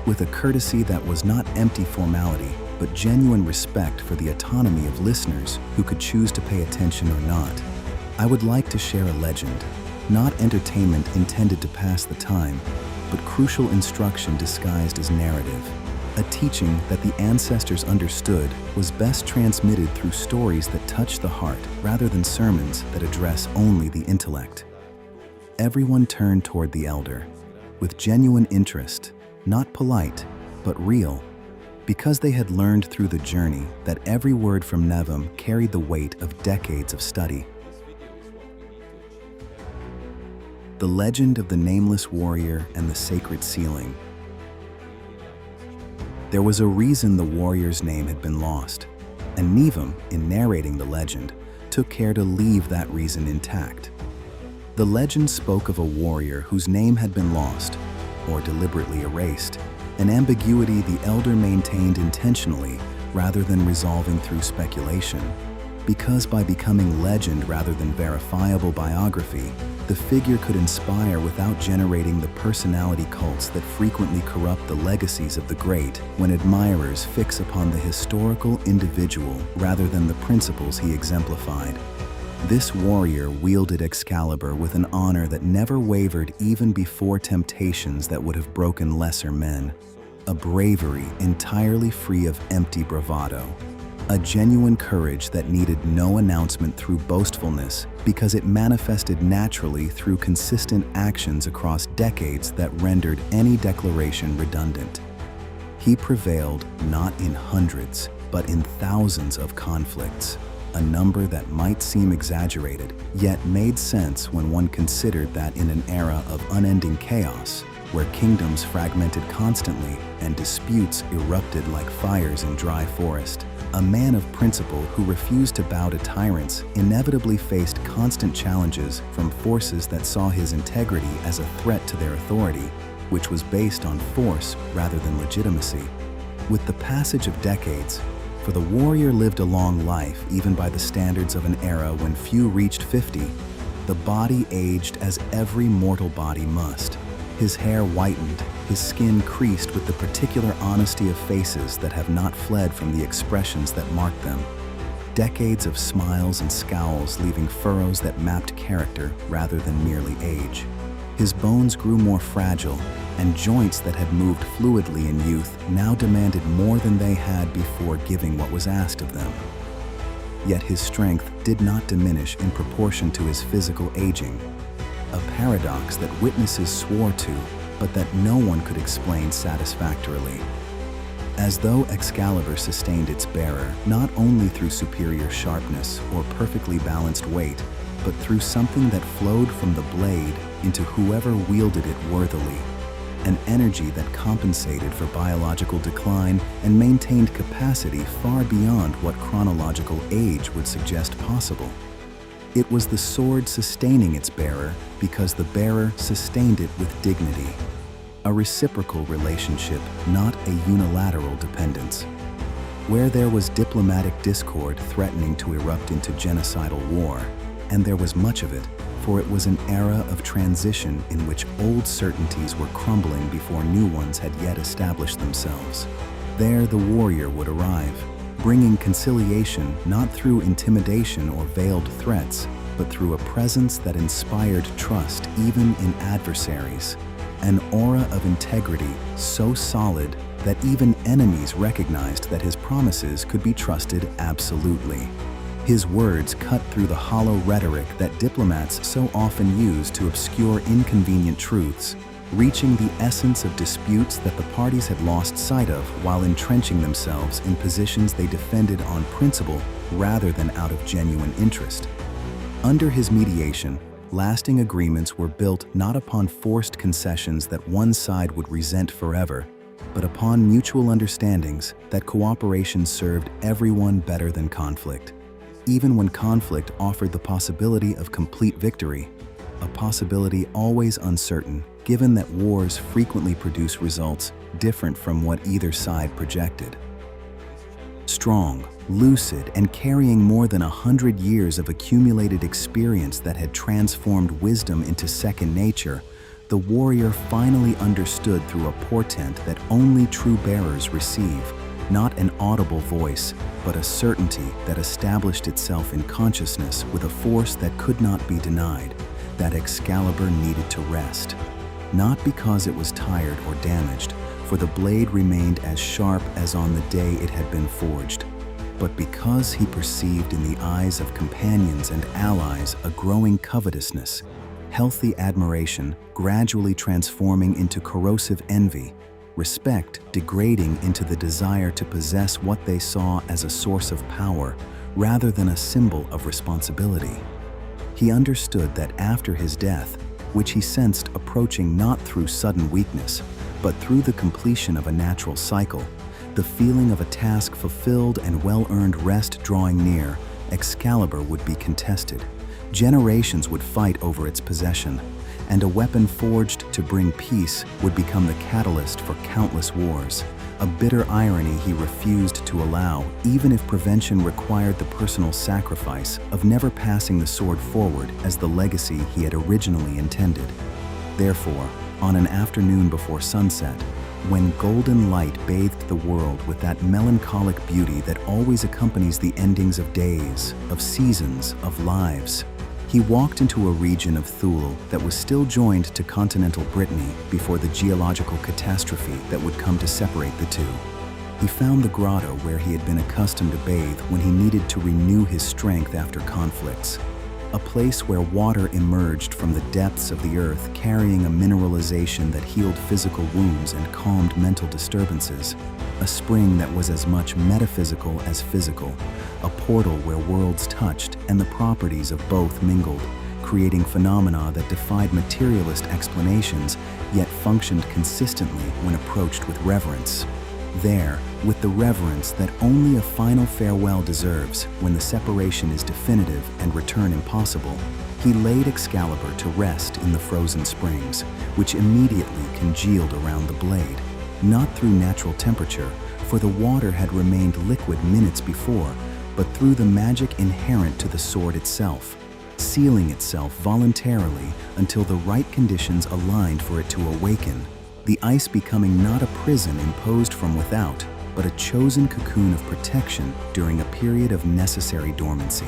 with a courtesy that was not empty formality, but genuine respect for the autonomy of listeners who could choose to pay attention or not. "I would like to share a legend, not entertainment intended to pass the time, but crucial instruction disguised as narrative. A teaching that the ancestors understood was best transmitted through stories that touch the heart rather than sermons that address only the intellect." Everyone turned toward the elder, with genuine interest, not polite, but real, because they had learned through the journey that every word from Nevim carried the weight of decades of study. The legend of the nameless warrior and the sacred ceiling. There was a reason the warrior's name had been lost, and Nevim, in narrating the legend, took care to leave that reason intact. The legend spoke of a warrior whose name had been lost, or deliberately erased, an ambiguity the elder maintained intentionally rather than resolving through speculation. because by becoming legend rather than verifiable biography, the figure could inspire without generating the personality cults that frequently corrupt the legacies of the great when admirers fix upon the historical individual rather than the principles he exemplified. This warrior wielded Excalibur with an honor that never wavered even before temptations that would have broken lesser men. A bravery entirely free of empty bravado. A genuine courage that needed no announcement through boastfulness because it manifested naturally through consistent actions across decades that rendered any declaration redundant. He prevailed not in hundreds, but in thousands of conflicts, a number that might seem exaggerated, yet made sense when one considered that in an era of unending chaos, where kingdoms fragmented constantly and disputes erupted like fires in dry forest, a man of principle who refused to bow to tyrants inevitably faced constant challenges from forces that saw his integrity as a threat to their authority, which was based on force rather than legitimacy. With the passage of decades, for the warrior lived a long life even by the standards of an era when few reached 50, the body aged as every mortal body must. His hair whitened, his skin creased with the particular honesty of faces that have not fled from the expressions that mark them. Decades of smiles and scowls leaving furrows that mapped character rather than merely age. His bones grew more fragile, and joints that had moved fluidly in youth now demanded more than they had before giving what was asked of them. Yet his strength did not diminish in proportion to his physical aging. A paradox that witnesses swore to, but that no one could explain satisfactorily. As though Excalibur sustained its bearer not only through superior sharpness or perfectly balanced weight, but through something that flowed from the blade into whoever wielded it worthily, an energy that compensated for biological decline and maintained capacity far beyond what chronological age would suggest possible. It was the sword sustaining its bearer because the bearer sustained it with dignity. A reciprocal relationship, not a unilateral dependence. Where there was diplomatic discord threatening to erupt into genocidal war, and there was much of it, for it was an era of transition in which old certainties were crumbling before new ones had yet established themselves. There the warrior would arrive, bringing conciliation not through intimidation or veiled threats, but through a presence that inspired trust even in adversaries, an aura of integrity so solid that even enemies recognized that his promises could be trusted absolutely. His words cut through the hollow rhetoric that diplomats so often use to obscure inconvenient truths, reaching the essence of disputes that the parties had lost sight of while entrenching themselves in positions they defended on principle rather than out of genuine interest. Under his mediation, lasting agreements were built not upon forced concessions that one side would resent forever, but upon mutual understandings that cooperation served everyone better than conflict. Even when conflict offered the possibility of complete victory, a possibility always uncertain, given that wars frequently produce results different from what either side projected. Strong, lucid, and carrying more than 100 years of accumulated experience that had transformed wisdom into second nature, the warrior finally understood through a portent that only true bearers receive, not an audible voice, but a certainty that established itself in consciousness with a force that could not be denied, that Excalibur needed to rest. Not because it was tired or damaged, for the blade remained as sharp as on the day it had been forged, but because he perceived in the eyes of companions and allies a growing covetousness, healthy admiration gradually transforming into corrosive envy, respect degrading into the desire to possess what they saw as a source of power rather than a symbol of responsibility. He understood that after his death, which he sensed approaching not through sudden weakness, but through the completion of a natural cycle, the feeling of a task fulfilled and well-earned rest drawing near, Excalibur would be contested. Generations would fight over its possession, and a weapon forged to bring peace would become the catalyst for countless wars. A bitter irony he refused to allow, even if prevention required the personal sacrifice of never passing the sword forward as the legacy he had originally intended. Therefore, on an afternoon before sunset, when golden light bathed the world with that melancholic beauty that always accompanies the endings of days, of seasons, of lives, he walked into a region of Thule that was still joined to continental Brittany before the geological catastrophe that would come to separate the two. He found the grotto where he had been accustomed to bathe when he needed to renew his strength after conflicts. A place where water emerged from the depths of the earth carrying a mineralization that healed physical wounds and calmed mental disturbances. A spring that was as much metaphysical as physical. A portal where worlds touched and the properties of both mingled, creating phenomena that defied materialist explanations yet functioned consistently when approached with reverence. There, with the reverence that only a final farewell deserves when the separation is definitive and return impossible, he laid Excalibur to rest in the frozen springs, which immediately congealed around the blade, not through natural temperature, for the water had remained liquid minutes before, but through the magic inherent to the sword itself, sealing itself voluntarily until the right conditions aligned for it to awaken. The ice becoming not a prison imposed from without, but a chosen cocoon of protection during a period of necessary dormancy.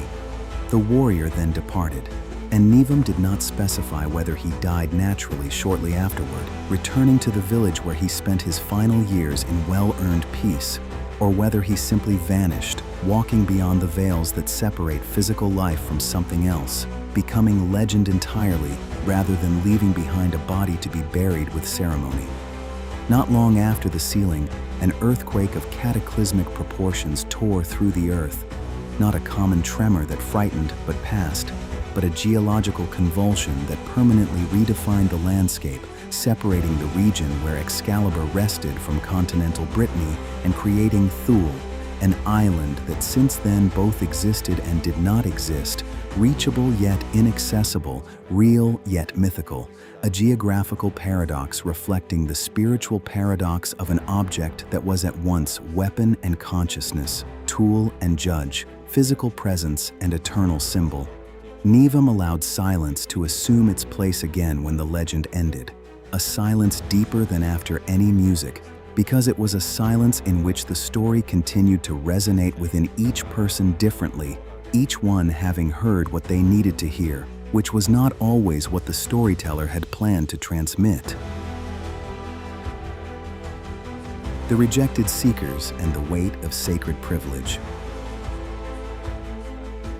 The warrior then departed, and Nevum did not specify whether he died naturally shortly afterward, returning to the village where he spent his final years in well-earned peace, or whether he simply vanished, walking beyond the veils that separate physical life from something else, becoming legend entirely rather than leaving behind a body to be buried with ceremony. Not long after the sealing, an earthquake of cataclysmic proportions tore through the earth, not a common tremor that frightened but passed, but a geological convulsion that permanently redefined the landscape, separating the region where Excalibur rested from continental Brittany and creating Thule, an island that since then both existed and did not exist, reachable yet inaccessible, real yet mythical, a geographical paradox reflecting the spiritual paradox of an object that was at once weapon and consciousness, tool and judge, physical presence and eternal symbol. Nevum allowed silence to assume its place again when the legend ended, a silence deeper than after any music, because it was a silence in which the story continued to resonate within each person differently, each one having heard what they needed to hear, which was not always what the storyteller had planned to transmit. The rejected seekers and the weight of sacred privilege.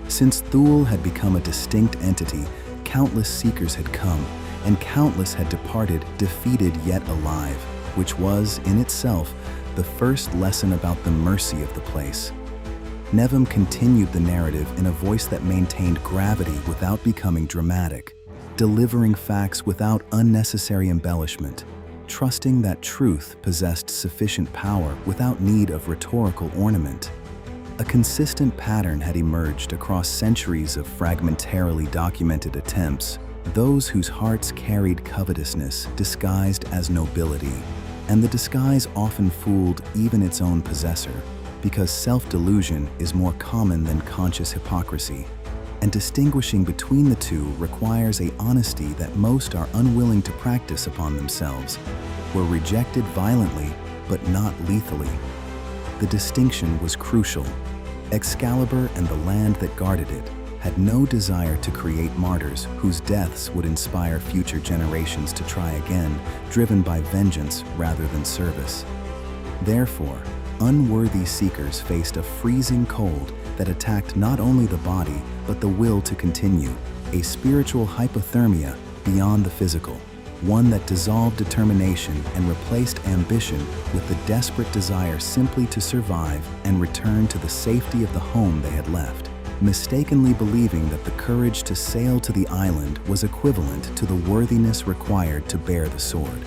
Since Thule had become a distinct entity, countless seekers had come, and countless had departed, defeated yet alive, which was, in itself, the first lesson about the mercy of the place. Nevum continued the narrative in a voice that maintained gravity without becoming dramatic, delivering facts without unnecessary embellishment, trusting that truth possessed sufficient power without need of rhetorical ornament. A consistent pattern had emerged across centuries of fragmentarily documented attempts, those whose hearts carried covetousness disguised as nobility, and the disguise often fooled even its own possessor, because self-delusion is more common than conscious hypocrisy, and distinguishing between the two requires an honesty that most are unwilling to practice upon themselves, were rejected violently but not lethally. The distinction was crucial. Excalibur and the land that guarded it had no desire to create martyrs whose deaths would inspire future generations to try again, driven by vengeance rather than service. Therefore, unworthy seekers faced a freezing cold that attacked not only the body but the will to continue, a spiritual hypothermia beyond the physical, one that dissolved determination and replaced ambition with the desperate desire simply to survive and return to the safety of the home they had left, mistakenly believing that the courage to sail to the island was equivalent to the worthiness required to bear the sword.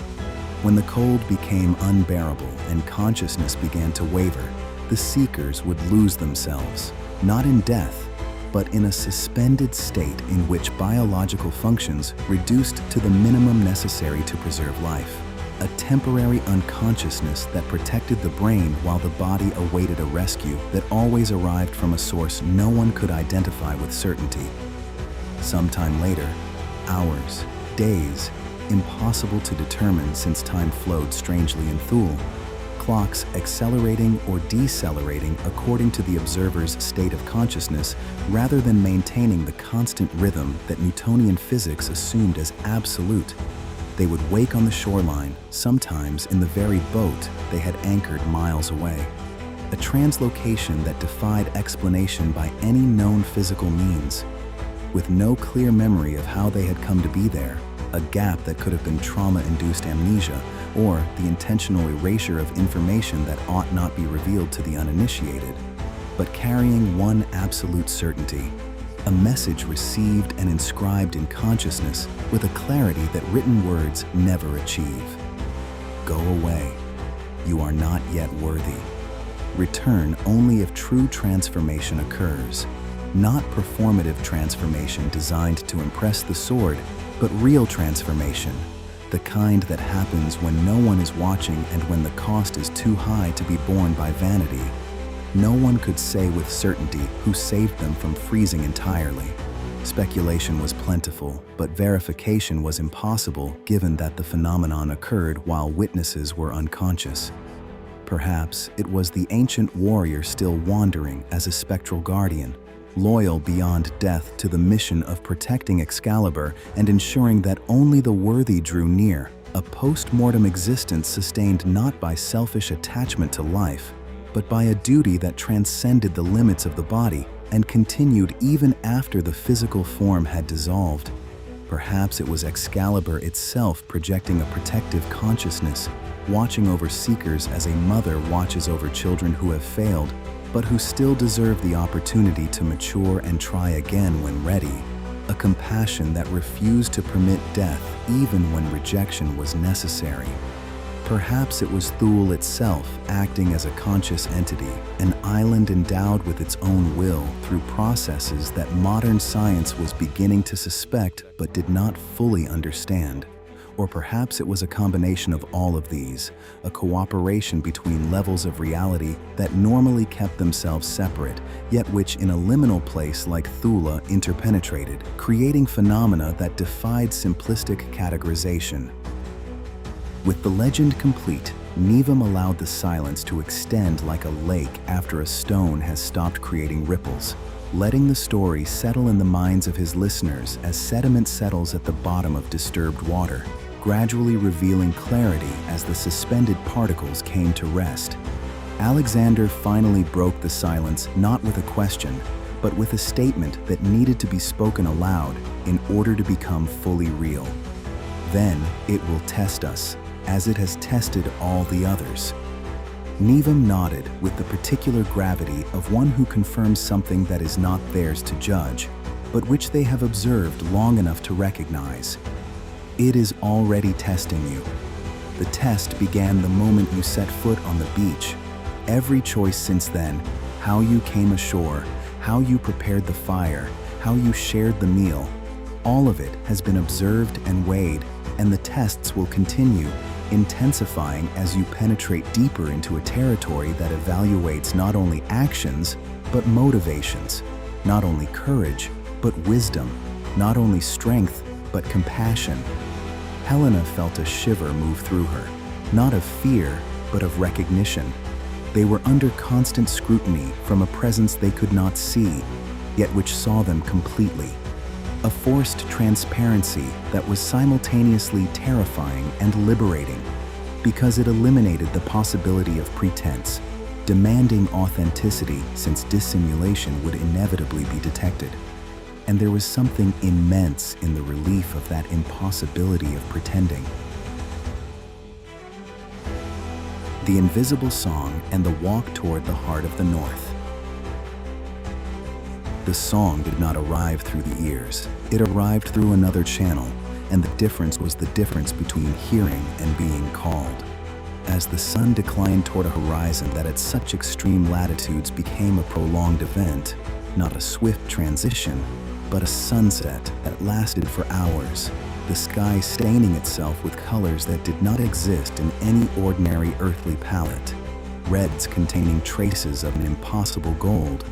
When the cold became unbearable and consciousness began to waver, the seekers would lose themselves, not in death, but in a suspended state in which biological functions reduced to the minimum necessary to preserve life. A temporary unconsciousness that protected the brain while the body awaited a rescue that always arrived from a source no one could identify with certainty. Sometime later, hours, days, impossible to determine since time flowed strangely in Thule, clocks accelerating or decelerating according to the observer's state of consciousness rather than maintaining the constant rhythm that Newtonian physics assumed as absolute. They would wake on the shoreline, sometimes in the very boat they had anchored miles away. A translocation that defied explanation by any known physical means. With no clear memory of how they had come to be there, a gap that could have been trauma-induced amnesia or the intentional erasure of information that ought not be revealed to the uninitiated, but carrying one absolute certainty. A message received and inscribed in consciousness with a clarity that written words never achieve. Go away. You are not yet worthy. Return only if true transformation occurs. Not performative transformation designed to impress the sword, but real transformation. The kind that happens when no one is watching and when the cost is too high to be borne by vanity. No one could say with certainty who saved them from freezing entirely. Speculation was plentiful, but verification was impossible given that the phenomenon occurred while witnesses were unconscious. Perhaps it was the ancient warrior still wandering as a spectral guardian, loyal beyond death to the mission of protecting Excalibur and ensuring that only the worthy drew near, a post-mortem existence sustained not by selfish attachment to life, but by a duty that transcended the limits of the body and continued even after the physical form had dissolved. Perhaps it was Excalibur itself projecting a protective consciousness, watching over seekers as a mother watches over children who have failed, but who still deserve the opportunity to mature and try again when ready. A compassion that refused to permit death even when rejection was necessary. Perhaps it was Thule itself acting as a conscious entity, an island endowed with its own will through processes that modern science was beginning to suspect but did not fully understand. Or perhaps it was a combination of all of these, a cooperation between levels of reality that normally kept themselves separate, yet which in a liminal place like Thule interpenetrated, creating phenomena that defied simplistic categorization. With the legend complete, Nevum allowed the silence to extend like a lake after a stone has stopped creating ripples, letting the story settle in the minds of his listeners as sediment settles at the bottom of disturbed water, gradually revealing clarity as the suspended particles came to rest. Alexander finally broke the silence not with a question, but with a statement that needed to be spoken aloud in order to become fully real. Then it will test us, as it has tested all the others. Nevum nodded with the particular gravity of one who confirms something that is not theirs to judge, but which they have observed long enough to recognize. It is already testing you. The test began the moment you set foot on the beach. Every choice since then, how you came ashore, how you prepared the fire, how you shared the meal, all of it has been observed and weighed, and the tests will continue, intensifying as you penetrate deeper into a territory that evaluates not only actions, but motivations, not only courage, but wisdom, not only strength, but compassion. Helena felt a shiver move through her, not of fear, but of recognition. They were under constant scrutiny from a presence they could not see, yet which saw them completely. A forced transparency that was simultaneously terrifying and liberating, because it eliminated the possibility of pretense, demanding authenticity since dissimulation would inevitably be detected. And there was something immense in the relief of that impossibility of pretending. The invisible song and the walk toward the heart of the north. The song did not arrive through the ears. It arrived through another channel, and the difference was the difference between hearing and being called. As the sun declined toward a horizon that at such extreme latitudes became a prolonged event, not a swift transition, but a sunset that lasted for hours, the sky staining itself with colors that did not exist in any ordinary earthly palette. Reds containing traces of an impossible gold,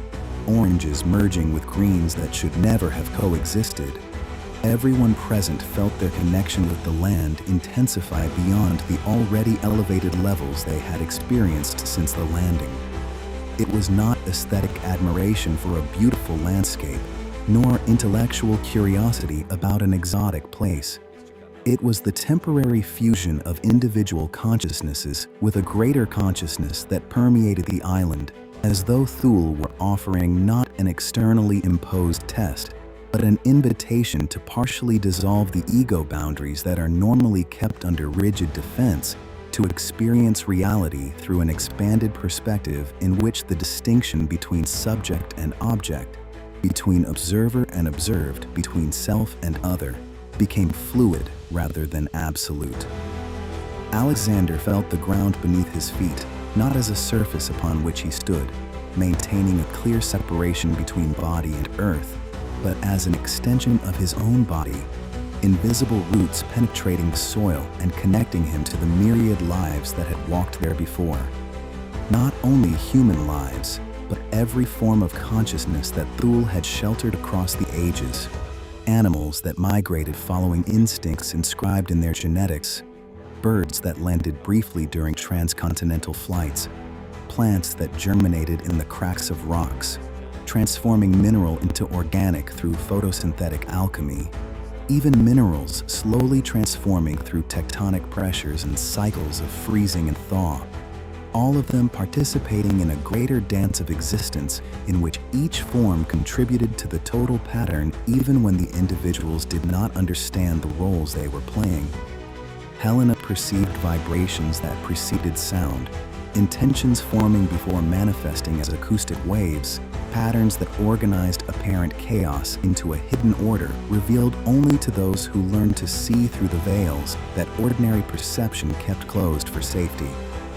oranges merging with greens that should never have coexisted. Everyone present felt their connection with the land intensify beyond the already elevated levels they had experienced since the landing. It was not aesthetic admiration for a beautiful landscape, nor intellectual curiosity about an exotic place. It was the temporary fusion of individual consciousnesses with a greater consciousness that permeated the island, as though Thule were offering not an externally imposed test, but an invitation to partially dissolve the ego boundaries that are normally kept under rigid defense, to experience reality through an expanded perspective in which the distinction between subject and object, between observer and observed, between self and other, became fluid rather than absolute. Alexander felt the ground beneath his feet, not as a surface upon which he stood, maintaining a clear separation between body and earth, but as an extension of his own body, invisible roots penetrating the soil and connecting him to the myriad lives that had walked there before. Not only human lives, but every form of consciousness that Thule had sheltered across the ages. Animals that migrated following instincts inscribed in their genetics, birds that landed briefly during transcontinental flights, plants that germinated in the cracks of rocks, transforming mineral into organic through photosynthetic alchemy, even minerals slowly transforming through tectonic pressures and cycles of freezing and thaw, all of them participating in a greater dance of existence in which each form contributed to the total pattern even when the individuals did not understand the roles they were playing. Helena perceived vibrations that preceded sound, intentions forming before manifesting as acoustic waves, patterns that organized apparent chaos into a hidden order revealed only to those who learned to see through the veils that ordinary perception kept closed for safety.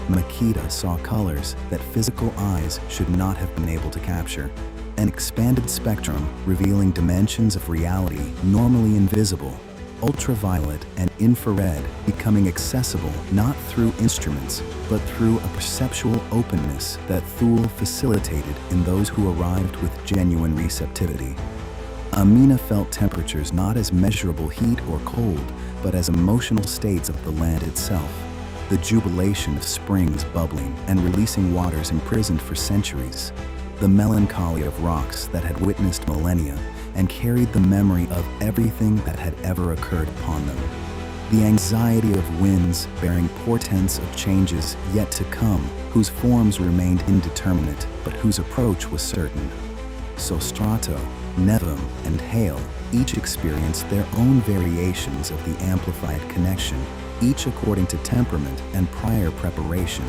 Makeda saw colors that physical eyes should not have been able to capture, an expanded spectrum revealing dimensions of reality normally invisible, ultraviolet and infrared becoming accessible not through instruments, but through a perceptual openness that Thule facilitated in those who arrived with genuine receptivity. Amina felt temperatures not as measurable heat or cold, but as emotional states of the land itself. The jubilation of springs bubbling and releasing waters imprisoned for centuries. The melancholy of rocks that had witnessed millennia and carried the memory of everything that had ever occurred upon them. The anxiety of winds bearing portents of changes yet to come, whose forms remained indeterminate, but whose approach was certain. Sostrato, Nevum, and Hail each experienced their own variations of the amplified connection, each according to temperament and prior preparation.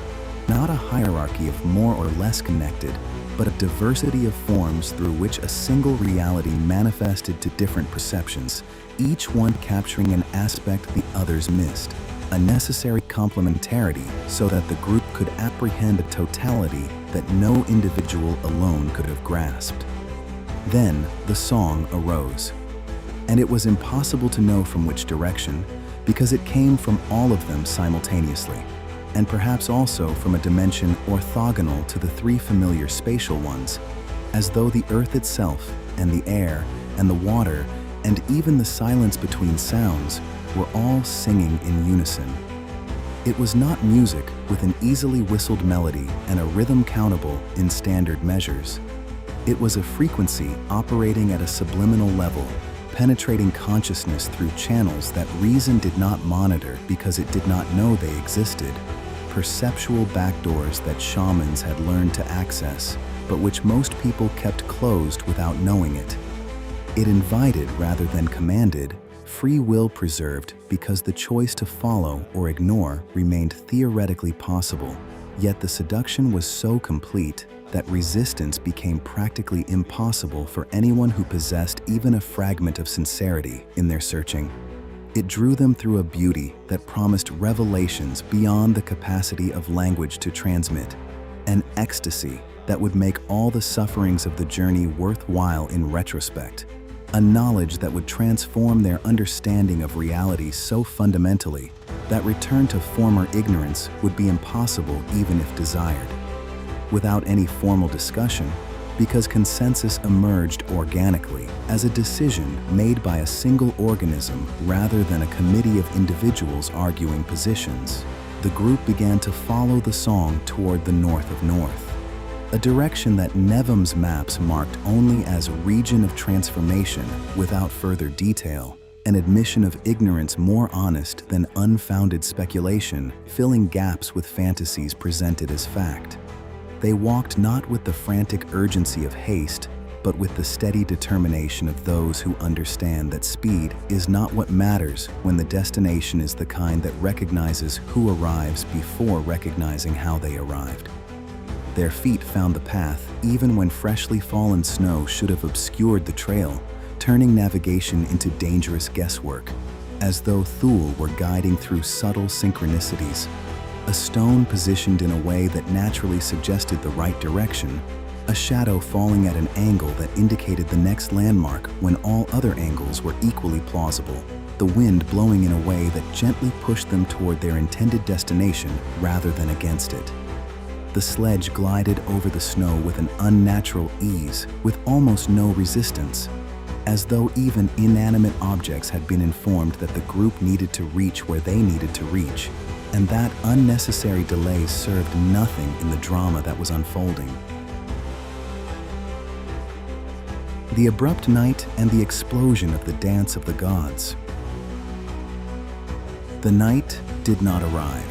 Not a hierarchy of more or less connected, but a diversity of forms through which a single reality manifested to different perceptions, each one capturing an aspect the others missed, a necessary complementarity so that the group could apprehend a totality that no individual alone could have grasped. Then the song arose, and it was impossible to know from which direction, because it came from all of them simultaneously, and perhaps also from a dimension orthogonal to the three familiar spatial ones, as though the earth itself, and the air, and the water, and even the silence between sounds were all singing in unison. It was not music with an easily whistled melody and a rhythm countable in standard measures. It was a frequency operating at a subliminal level, penetrating consciousness through channels that reason did not monitor because it did not know they existed, perceptual backdoors that shamans had learned to access, but which most people kept closed without knowing it. It invited rather than commanded, free will preserved because the choice to follow or ignore remained theoretically possible, yet the seduction was so complete that resistance became practically impossible for anyone who possessed even a fragment of sincerity in their searching. It drew them through a beauty that promised revelations beyond the capacity of language to transmit, an ecstasy that would make all the sufferings of the journey worthwhile in retrospect. A knowledge that would transform their understanding of reality so fundamentally that return to former ignorance would be impossible even if desired. Without any formal discussion, because consensus emerged organically as a decision made by a single organism rather than a committee of individuals arguing positions, the group began to follow the song toward the north of north, a direction that Nevum's maps marked only as region of transformation without further detail, an admission of ignorance more honest than unfounded speculation, filling gaps with fantasies presented as fact. They walked not with the frantic urgency of haste, but with the steady determination of those who understand that speed is not what matters when the destination is the kind that recognizes who arrives before recognizing how they arrived. Their feet found the path even when freshly fallen snow should have obscured the trail, turning navigation into dangerous guesswork, as though Thule were guiding through subtle synchronicities. A stone positioned in a way that naturally suggested the right direction, a shadow falling at an angle that indicated the next landmark when all other angles were equally plausible, the wind blowing in a way that gently pushed them toward their intended destination rather than against it. The sledge glided over the snow with an unnatural ease, with almost no resistance, as though even inanimate objects had been informed that the group needed to reach where they needed to reach, and that unnecessary delay served nothing in the drama that was unfolding. The abrupt night and the explosion of the dance of the gods. The night did not arrive.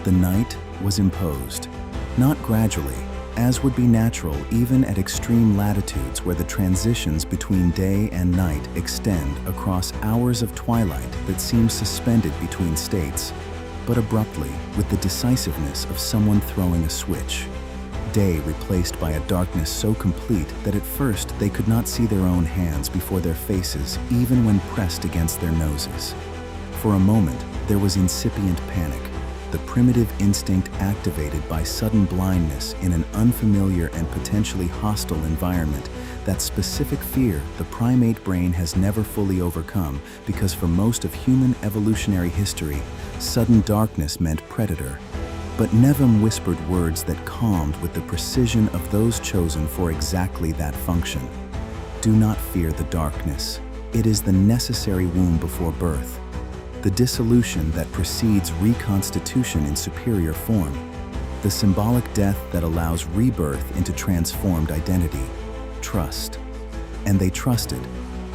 The night was imposed, not gradually, as would be natural even at extreme latitudes where the transitions between day and night extend across hours of twilight that seem suspended between states, but abruptly with the decisiveness of someone throwing a switch. Day replaced by a darkness so complete that at first they could not see their own hands before their faces even when pressed against their noses. For a moment, there was incipient panic, the primitive instinct activated by sudden blindness in an unfamiliar and potentially hostile environment, that specific fear the primate brain has never fully overcome because for most of human evolutionary history, sudden darkness meant predator. But Nevum whispered words that calmed with the precision of those chosen for exactly that function. Do not fear the darkness. It is the necessary womb before birth, the dissolution that precedes reconstitution in superior form, the symbolic death that allows rebirth into transformed identity. Trust. And they trusted,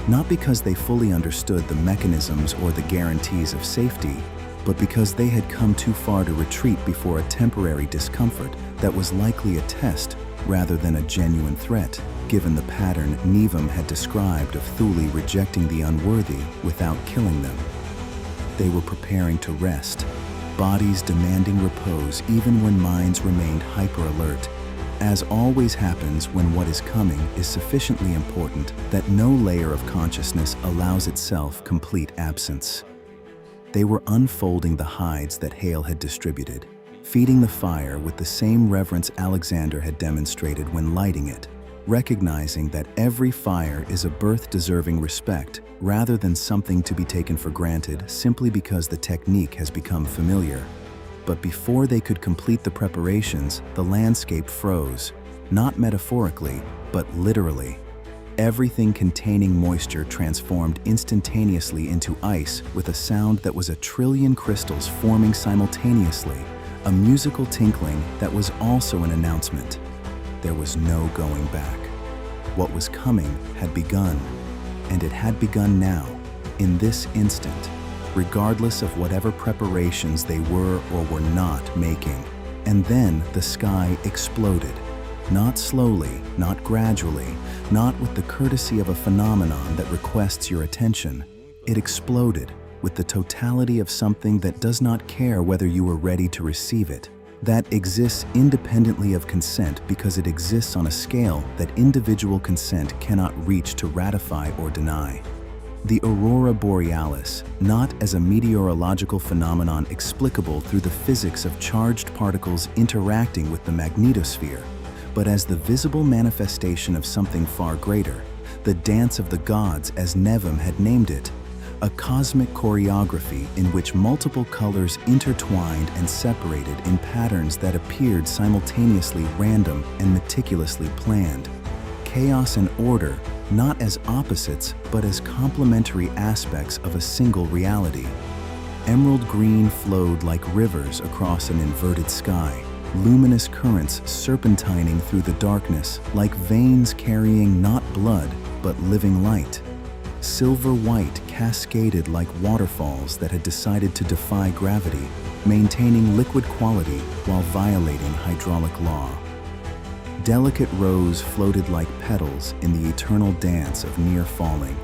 not because they fully understood the mechanisms or the guarantees of safety, but because they had come too far to retreat before a temporary discomfort that was likely a test rather than a genuine threat, given the pattern Nevum had described of Thule rejecting the unworthy without killing them. They were preparing to rest, bodies demanding repose even when minds remained hyper-alert, as always happens when what is coming is sufficiently important that no layer of consciousness allows itself complete absence. They were unfolding the hides that Hale had distributed, feeding the fire with the same reverence Alexander had demonstrated when lighting it, recognizing that every fire is a birth deserving respect rather than something to be taken for granted simply because the technique has become familiar. But before they could complete the preparations, the landscape froze, not metaphorically, but literally. Everything containing moisture transformed instantaneously into ice with a sound that was a trillion crystals forming simultaneously, a musical tinkling that was also an announcement. There was no going back. What was coming had begun, and it had begun now, in this instant, regardless of whatever preparations they were or were not making. And then the sky exploded. Not slowly, not gradually, not with the courtesy of a phenomenon that requests your attention. It exploded with the totality of something that does not care whether you are ready to receive it, that exists independently of consent because it exists on a scale that individual consent cannot reach to ratify or deny. The aurora borealis, not as a meteorological phenomenon explicable through the physics of charged particles interacting with the magnetosphere, but as the visible manifestation of something far greater, the dance of the gods as Nevim had named it, a cosmic choreography in which multiple colors intertwined and separated in patterns that appeared simultaneously random and meticulously planned. Chaos and order, not as opposites, but as complementary aspects of a single reality. Emerald green flowed like rivers across an inverted sky, luminous currents serpentining through the darkness like veins carrying not blood, but living light. Silver white cascaded like waterfalls that had decided to defy gravity, maintaining liquid quality while violating hydraulic law. Delicate rose floated like petals in the eternal dance of near falling.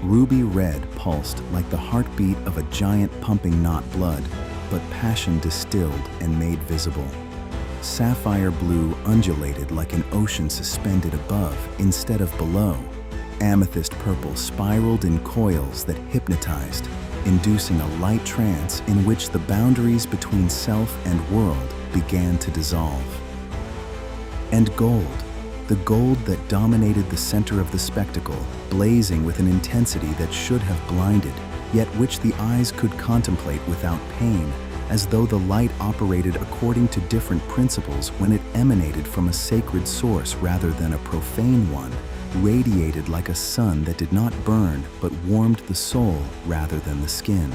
Ruby red pulsed like the heartbeat of a giant pumping not blood, but passion distilled and made visible. Sapphire blue undulated like an ocean suspended above instead of below. Amethyst purple spiraled in coils that hypnotized, inducing a light trance in which the boundaries between self and world began to dissolve. And gold, the gold that dominated the center of the spectacle, blazing with an intensity that should have blinded, yet which the eyes could contemplate without pain, as though the light operated according to different principles when it emanated from a sacred source rather than a profane one, radiated like a sun that did not burn but warmed the soul rather than the skin.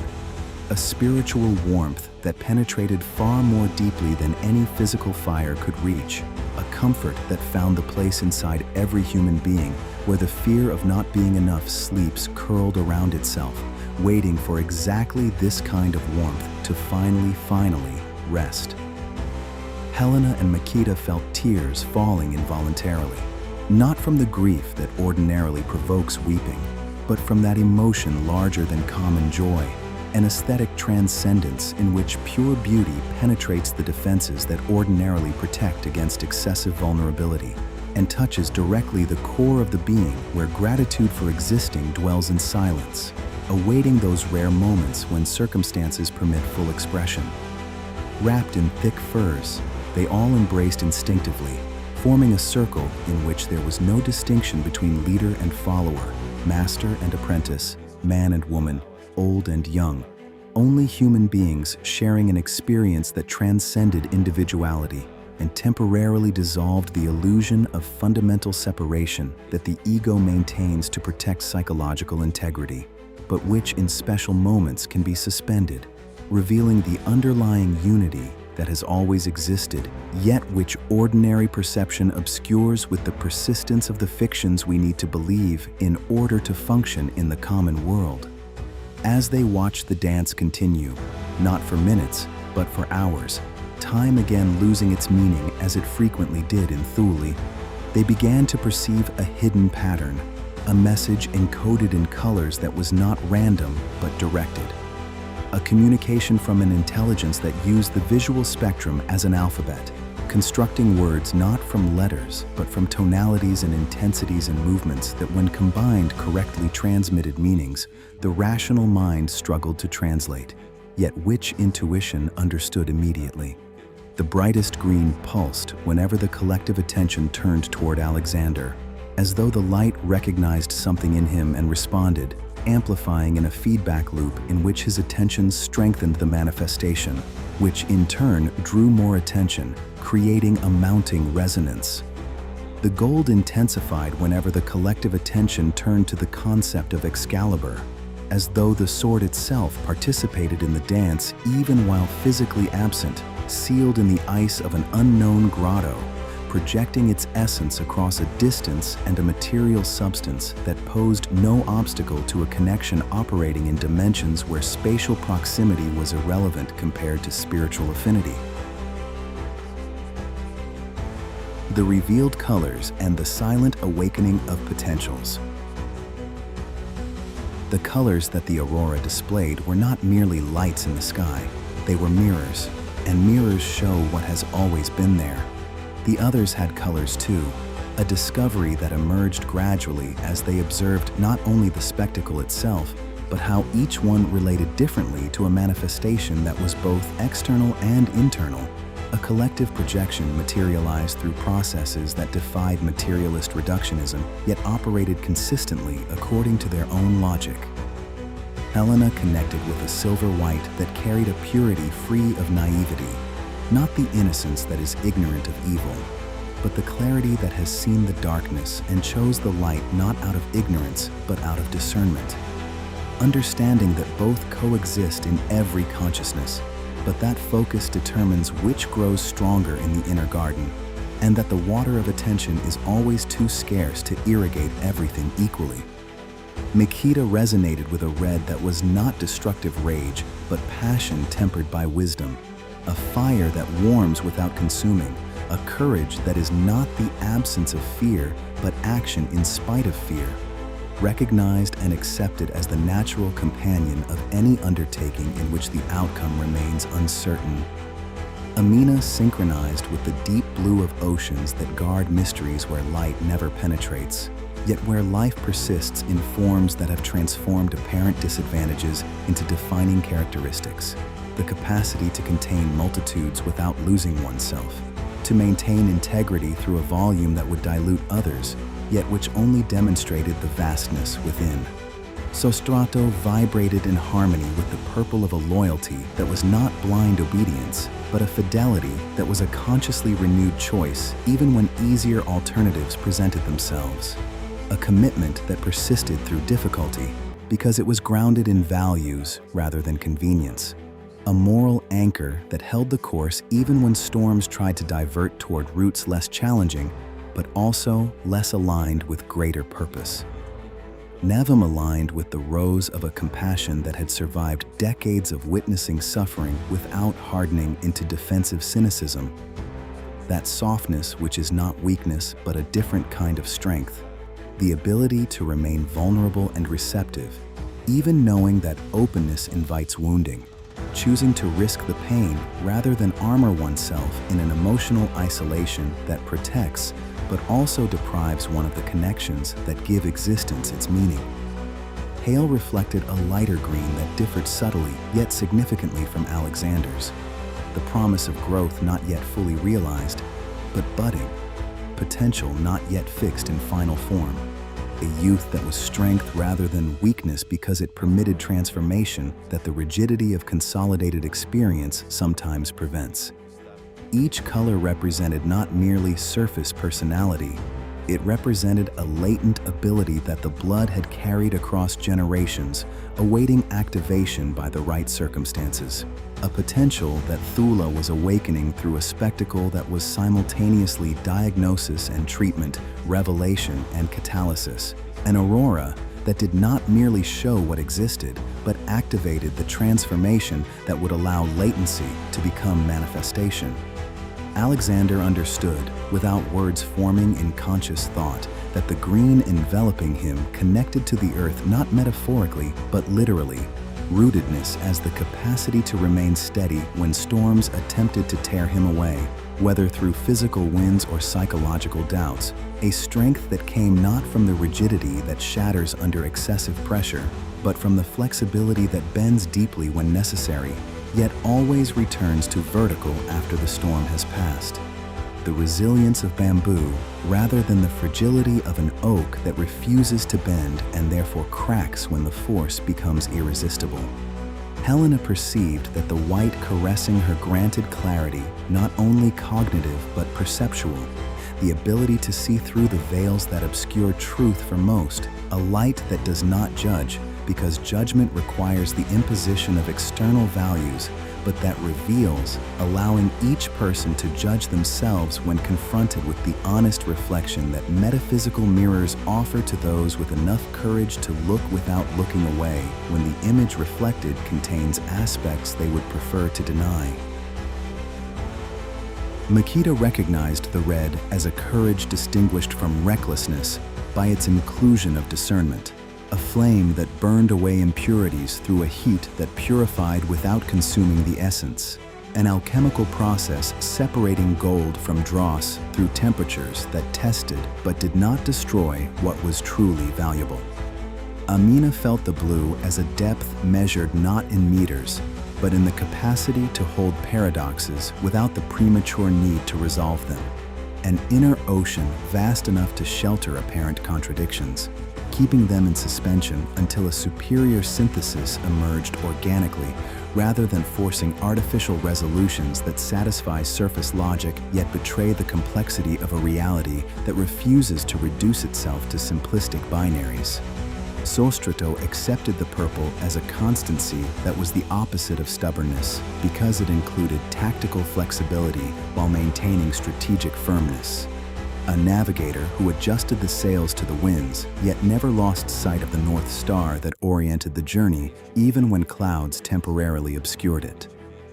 A spiritual warmth that penetrated far more deeply than any physical fire could reach, a comfort that found the place inside every human being where the fear of not being enough sleeps curled around itself, waiting for exactly this kind of warmth to finally rest. Helena and Makeda felt tears falling involuntarily, not from the grief that ordinarily provokes weeping, but from that emotion larger than common joy, an aesthetic transcendence in which pure beauty penetrates the defenses that ordinarily protect against excessive vulnerability, and touches directly the core of the being where gratitude for existing dwells in silence, awaiting those rare moments when circumstances permit full expression. Wrapped in thick furs, they all embraced instinctively, forming a circle in which there was no distinction between leader and follower, master and apprentice, man and woman, old and young, only human beings sharing an experience that transcended individuality and temporarily dissolved the illusion of fundamental separation that the ego maintains to protect psychological integrity, but which in special moments can be suspended, revealing the underlying unity that has always existed, yet which ordinary perception obscures with the persistence of the fictions we need to believe in order to function in the common world. As they watched the dance continue, not for minutes, but for hours, time again losing its meaning as it frequently did in Thule, they began to perceive a hidden pattern, a message encoded in colors that was not random but directed. A communication from an intelligence that used the visual spectrum as an alphabet, constructing words not from letters but from tonalities and intensities and movements that when combined correctly transmitted meanings the rational mind struggled to translate, yet which intuition understood immediately. The brightest green pulsed whenever the collective attention turned toward Alexander, as though the light recognized something in him and responded, amplifying in a feedback loop in which his attention strengthened the manifestation, which in turn drew more attention, creating a mounting resonance. The gold intensified whenever the collective attention turned to the concept of Excalibur, as though the sword itself participated in the dance even while physically absent, sealed in the ice of an unknown grotto, projecting its essence across a distance and a material substance that posed no obstacle to a connection operating in dimensions where spatial proximity was irrelevant compared to spiritual affinity. The revealed colors and the silent awakening of potentials. The colors that the aurora displayed were not merely lights in the sky, they were mirrors, and mirrors show what has always been there. The others had colors too, a discovery that emerged gradually as they observed not only the spectacle itself, but how each one related differently to a manifestation that was both external and internal, A collective projection materialized through processes that defied materialist reductionism, yet operated consistently according to their own logic. Helena connected with a silver white that carried a purity free of naivety, not the innocence that is ignorant of evil, but the clarity that has seen the darkness and chose the light not out of ignorance, but out of discernment. Understanding that both coexist in every consciousness, but that focus determines which grows stronger in the inner garden, and that the water of attention is always too scarce to irrigate everything equally. Makeda resonated with a red that was not destructive rage, but passion tempered by wisdom, a fire that warms without consuming, a courage that is not the absence of fear, but action in spite of fear, recognized and accepted as the natural companion of any undertaking in which the outcome remains uncertain. Amina synchronized with the deep blue of oceans that guard mysteries where light never penetrates, yet where life persists in forms that have transformed apparent disadvantages into defining characteristics, the capacity to contain multitudes without losing oneself, to maintain integrity through a volume that would dilute others, yet which only demonstrated the vastness within. Sostrato vibrated in harmony with the purple of a loyalty that was not blind obedience, but a fidelity that was a consciously renewed choice even when easier alternatives presented themselves. A commitment that persisted through difficulty because it was grounded in values rather than convenience. A moral anchor that held the course even when storms tried to divert toward routes less challenging, but also less aligned with greater purpose. Nevam aligned with the rose of a compassion that had survived decades of witnessing suffering without hardening into defensive cynicism. That softness which is not weakness but a different kind of strength. The ability to remain vulnerable and receptive, even knowing that openness invites wounding. Choosing to risk the pain rather than armor oneself in an emotional isolation that protects but also deprives one of the connections that give existence its meaning. Hale reflected a lighter green that differed subtly yet significantly from Alexander's, the promise of growth not yet fully realized, but budding, potential not yet fixed in final form. A youth that was strength rather than weakness because it permitted transformation that the rigidity of consolidated experience sometimes prevents. Each color represented not merely surface personality, it represented a latent ability that the blood had carried across generations, awaiting activation by the right circumstances. A potential that Thule was awakening through a spectacle that was simultaneously diagnosis and treatment, revelation and catalysis. An aurora that did not merely show what existed, but activated the transformation that would allow latency to become manifestation. Alexander understood, without words forming in conscious thought, that the green enveloping him connected to the earth not metaphorically, but literally. Rootedness as the capacity to remain steady when storms attempted to tear him away, whether through physical winds or psychological doubts. A strength that came not from the rigidity that shatters under excessive pressure, but from the flexibility that bends deeply when necessary, yet always returns to vertical after the storm has passed. The resilience of bamboo, rather than the fragility of an oak that refuses to bend and therefore cracks when the force becomes irresistible. Helena perceived that the white caressing her granted clarity, not only cognitive but perceptual, the ability to see through the veils that obscure truth for most, a light that does not judge, because judgment requires the imposition of external values, but that reveals, allowing each person to judge themselves when confronted with the honest reflection that metaphysical mirrors offer to those with enough courage to look without looking away when the image reflected contains aspects they would prefer to deny. Makeda recognized the red as a courage distinguished from recklessness by its inclusion of discernment. A flame that burned away impurities through a heat that purified without consuming the essence. An alchemical process separating gold from dross through temperatures that tested but did not destroy what was truly valuable. Amina felt the blue as a depth measured not in meters, but in the capacity to hold paradoxes without the premature need to resolve them. An inner ocean vast enough to shelter apparent contradictions, keeping them in suspension until a superior synthesis emerged organically, rather than forcing artificial resolutions that satisfy surface logic yet betray the complexity of a reality that refuses to reduce itself to simplistic binaries. Sostrato accepted the purple as a constancy that was the opposite of stubbornness because it included tactical flexibility while maintaining strategic firmness. A navigator who adjusted the sails to the winds, yet never lost sight of the North Star that oriented the journey, even when clouds temporarily obscured it.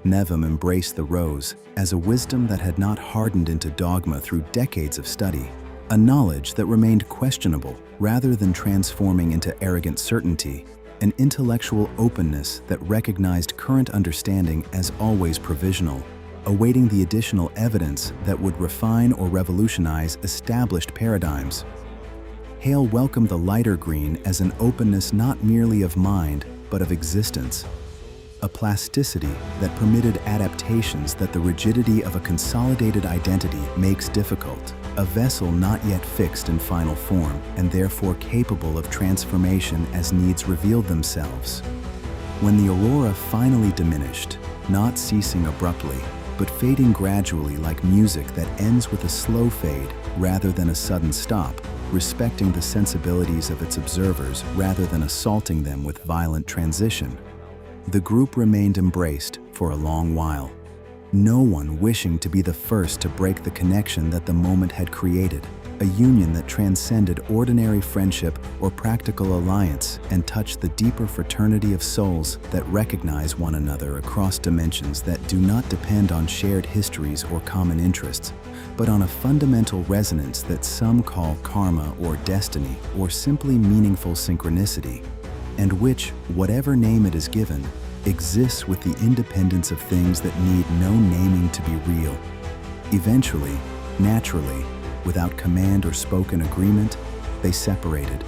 Nevim embraced the rose as a wisdom that had not hardened into dogma through decades of study, a knowledge that remained questionable rather than transforming into arrogant certainty, an intellectual openness that recognized current understanding as always provisional, awaiting the additional evidence that would refine or revolutionize established paradigms. Hale welcomed the lighter green as an openness not merely of mind, but of existence, a plasticity that permitted adaptations that the rigidity of a consolidated identity makes difficult, a vessel not yet fixed in final form and therefore capable of transformation as needs revealed themselves. When the aurora finally diminished, not ceasing abruptly, but fading gradually like music that ends with a slow fade rather than a sudden stop, respecting the sensibilities of its observers rather than assaulting them with violent transition. The group remained embraced for a long while, no one wishing to be the first to break the connection that the moment had created, a union that transcended ordinary friendship or practical alliance and touched the deeper fraternity of souls that recognize one another across dimensions that do not depend on shared histories or common interests, but on a fundamental resonance that some call karma or destiny or simply meaningful synchronicity, and which, whatever name it is given, exists with the independence of things that need no naming to be real. Eventually, naturally, without command or spoken agreement, they separated,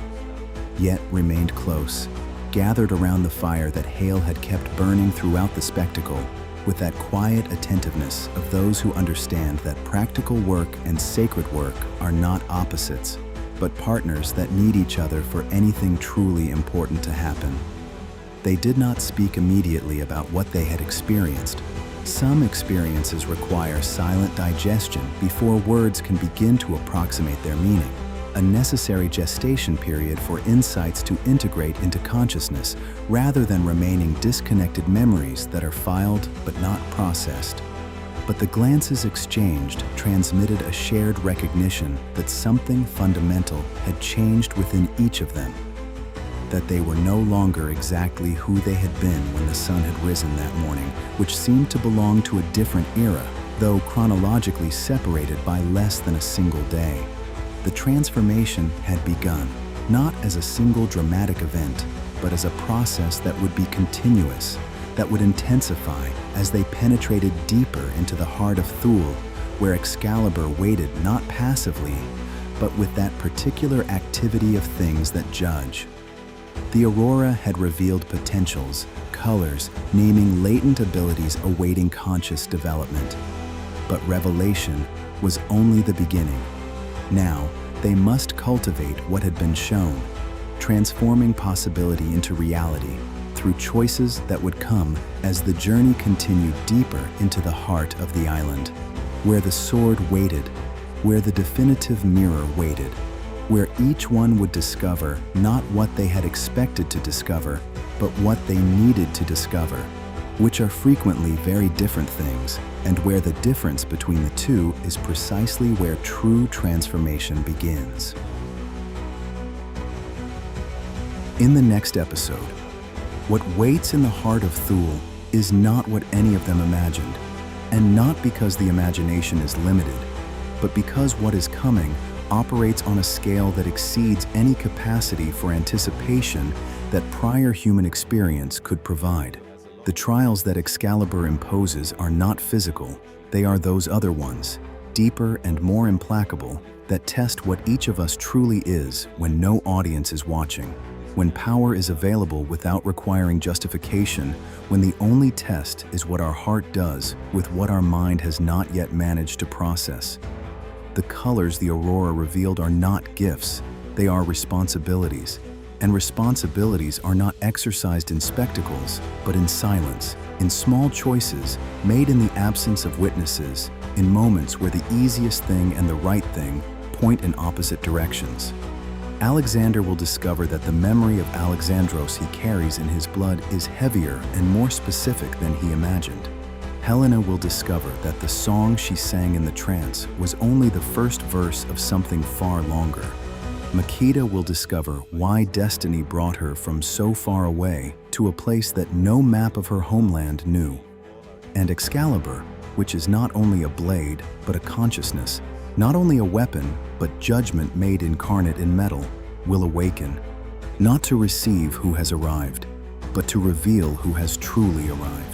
yet remained close, gathered around the fire that Hale had kept burning throughout the spectacle, with that quiet attentiveness of those who understand that practical work and sacred work are not opposites, but partners that need each other for anything truly important to happen. They did not speak immediately about what they had experienced. Some experiences require silent digestion before words can begin to approximate their meaning, a necessary gestation period for insights to integrate into consciousness rather than remaining disconnected memories that are filed but not processed. But the glances exchanged transmitted a shared recognition that something fundamental had changed within each of them, that they were no longer exactly who they had been when the sun had risen that morning, which seemed to belong to a different era, though chronologically separated by less than a single day. The transformation had begun, not as a single dramatic event, but as a process that would be continuous, that would intensify as they penetrated deeper into the heart of Thule, where Excalibur waited not passively, but with that particular activity of things that judge. The aurora had revealed potentials, colors, naming latent abilities awaiting conscious development. But revelation was only the beginning. Now, they must cultivate what had been shown, transforming possibility into reality through choices that would come as the journey continued deeper into the heart of the island, where the sword waited, where the definitive mirror waited, where each one would discover not what they had expected to discover, but what they needed to discover, which are frequently very different things, and where the difference between the two is precisely where true transformation begins. In the next episode, what waits in the heart of Thule is not what any of them imagined, and not because the imagination is limited, but because what is coming operates on a scale that exceeds any capacity for anticipation that prior human experience could provide. The trials that Excalibur imposes are not physical, they are those other ones, deeper and more implacable, that test what each of us truly is when no audience is watching. when power is available without requiring justification, when the only test is what our heart does with what our mind has not yet managed to process. The colors the aurora revealed are not gifts, they are responsibilities. And responsibilities are not exercised in spectacles, but in silence, in small choices made in the absence of witnesses, in moments where the easiest thing and the right thing point in opposite directions. Alexander will discover that the memory of Alexandros he carries in his blood is heavier and more specific than he imagined. Helena will discover that the song she sang in the trance was only the first verse of something far longer. Makeda will discover why destiny brought her from so far away to a place that no map of her homeland knew. And Excalibur, which is not only a blade, but a consciousness, not only a weapon, but judgment made incarnate in metal, will awaken, not to receive who has arrived, but to reveal who has truly arrived.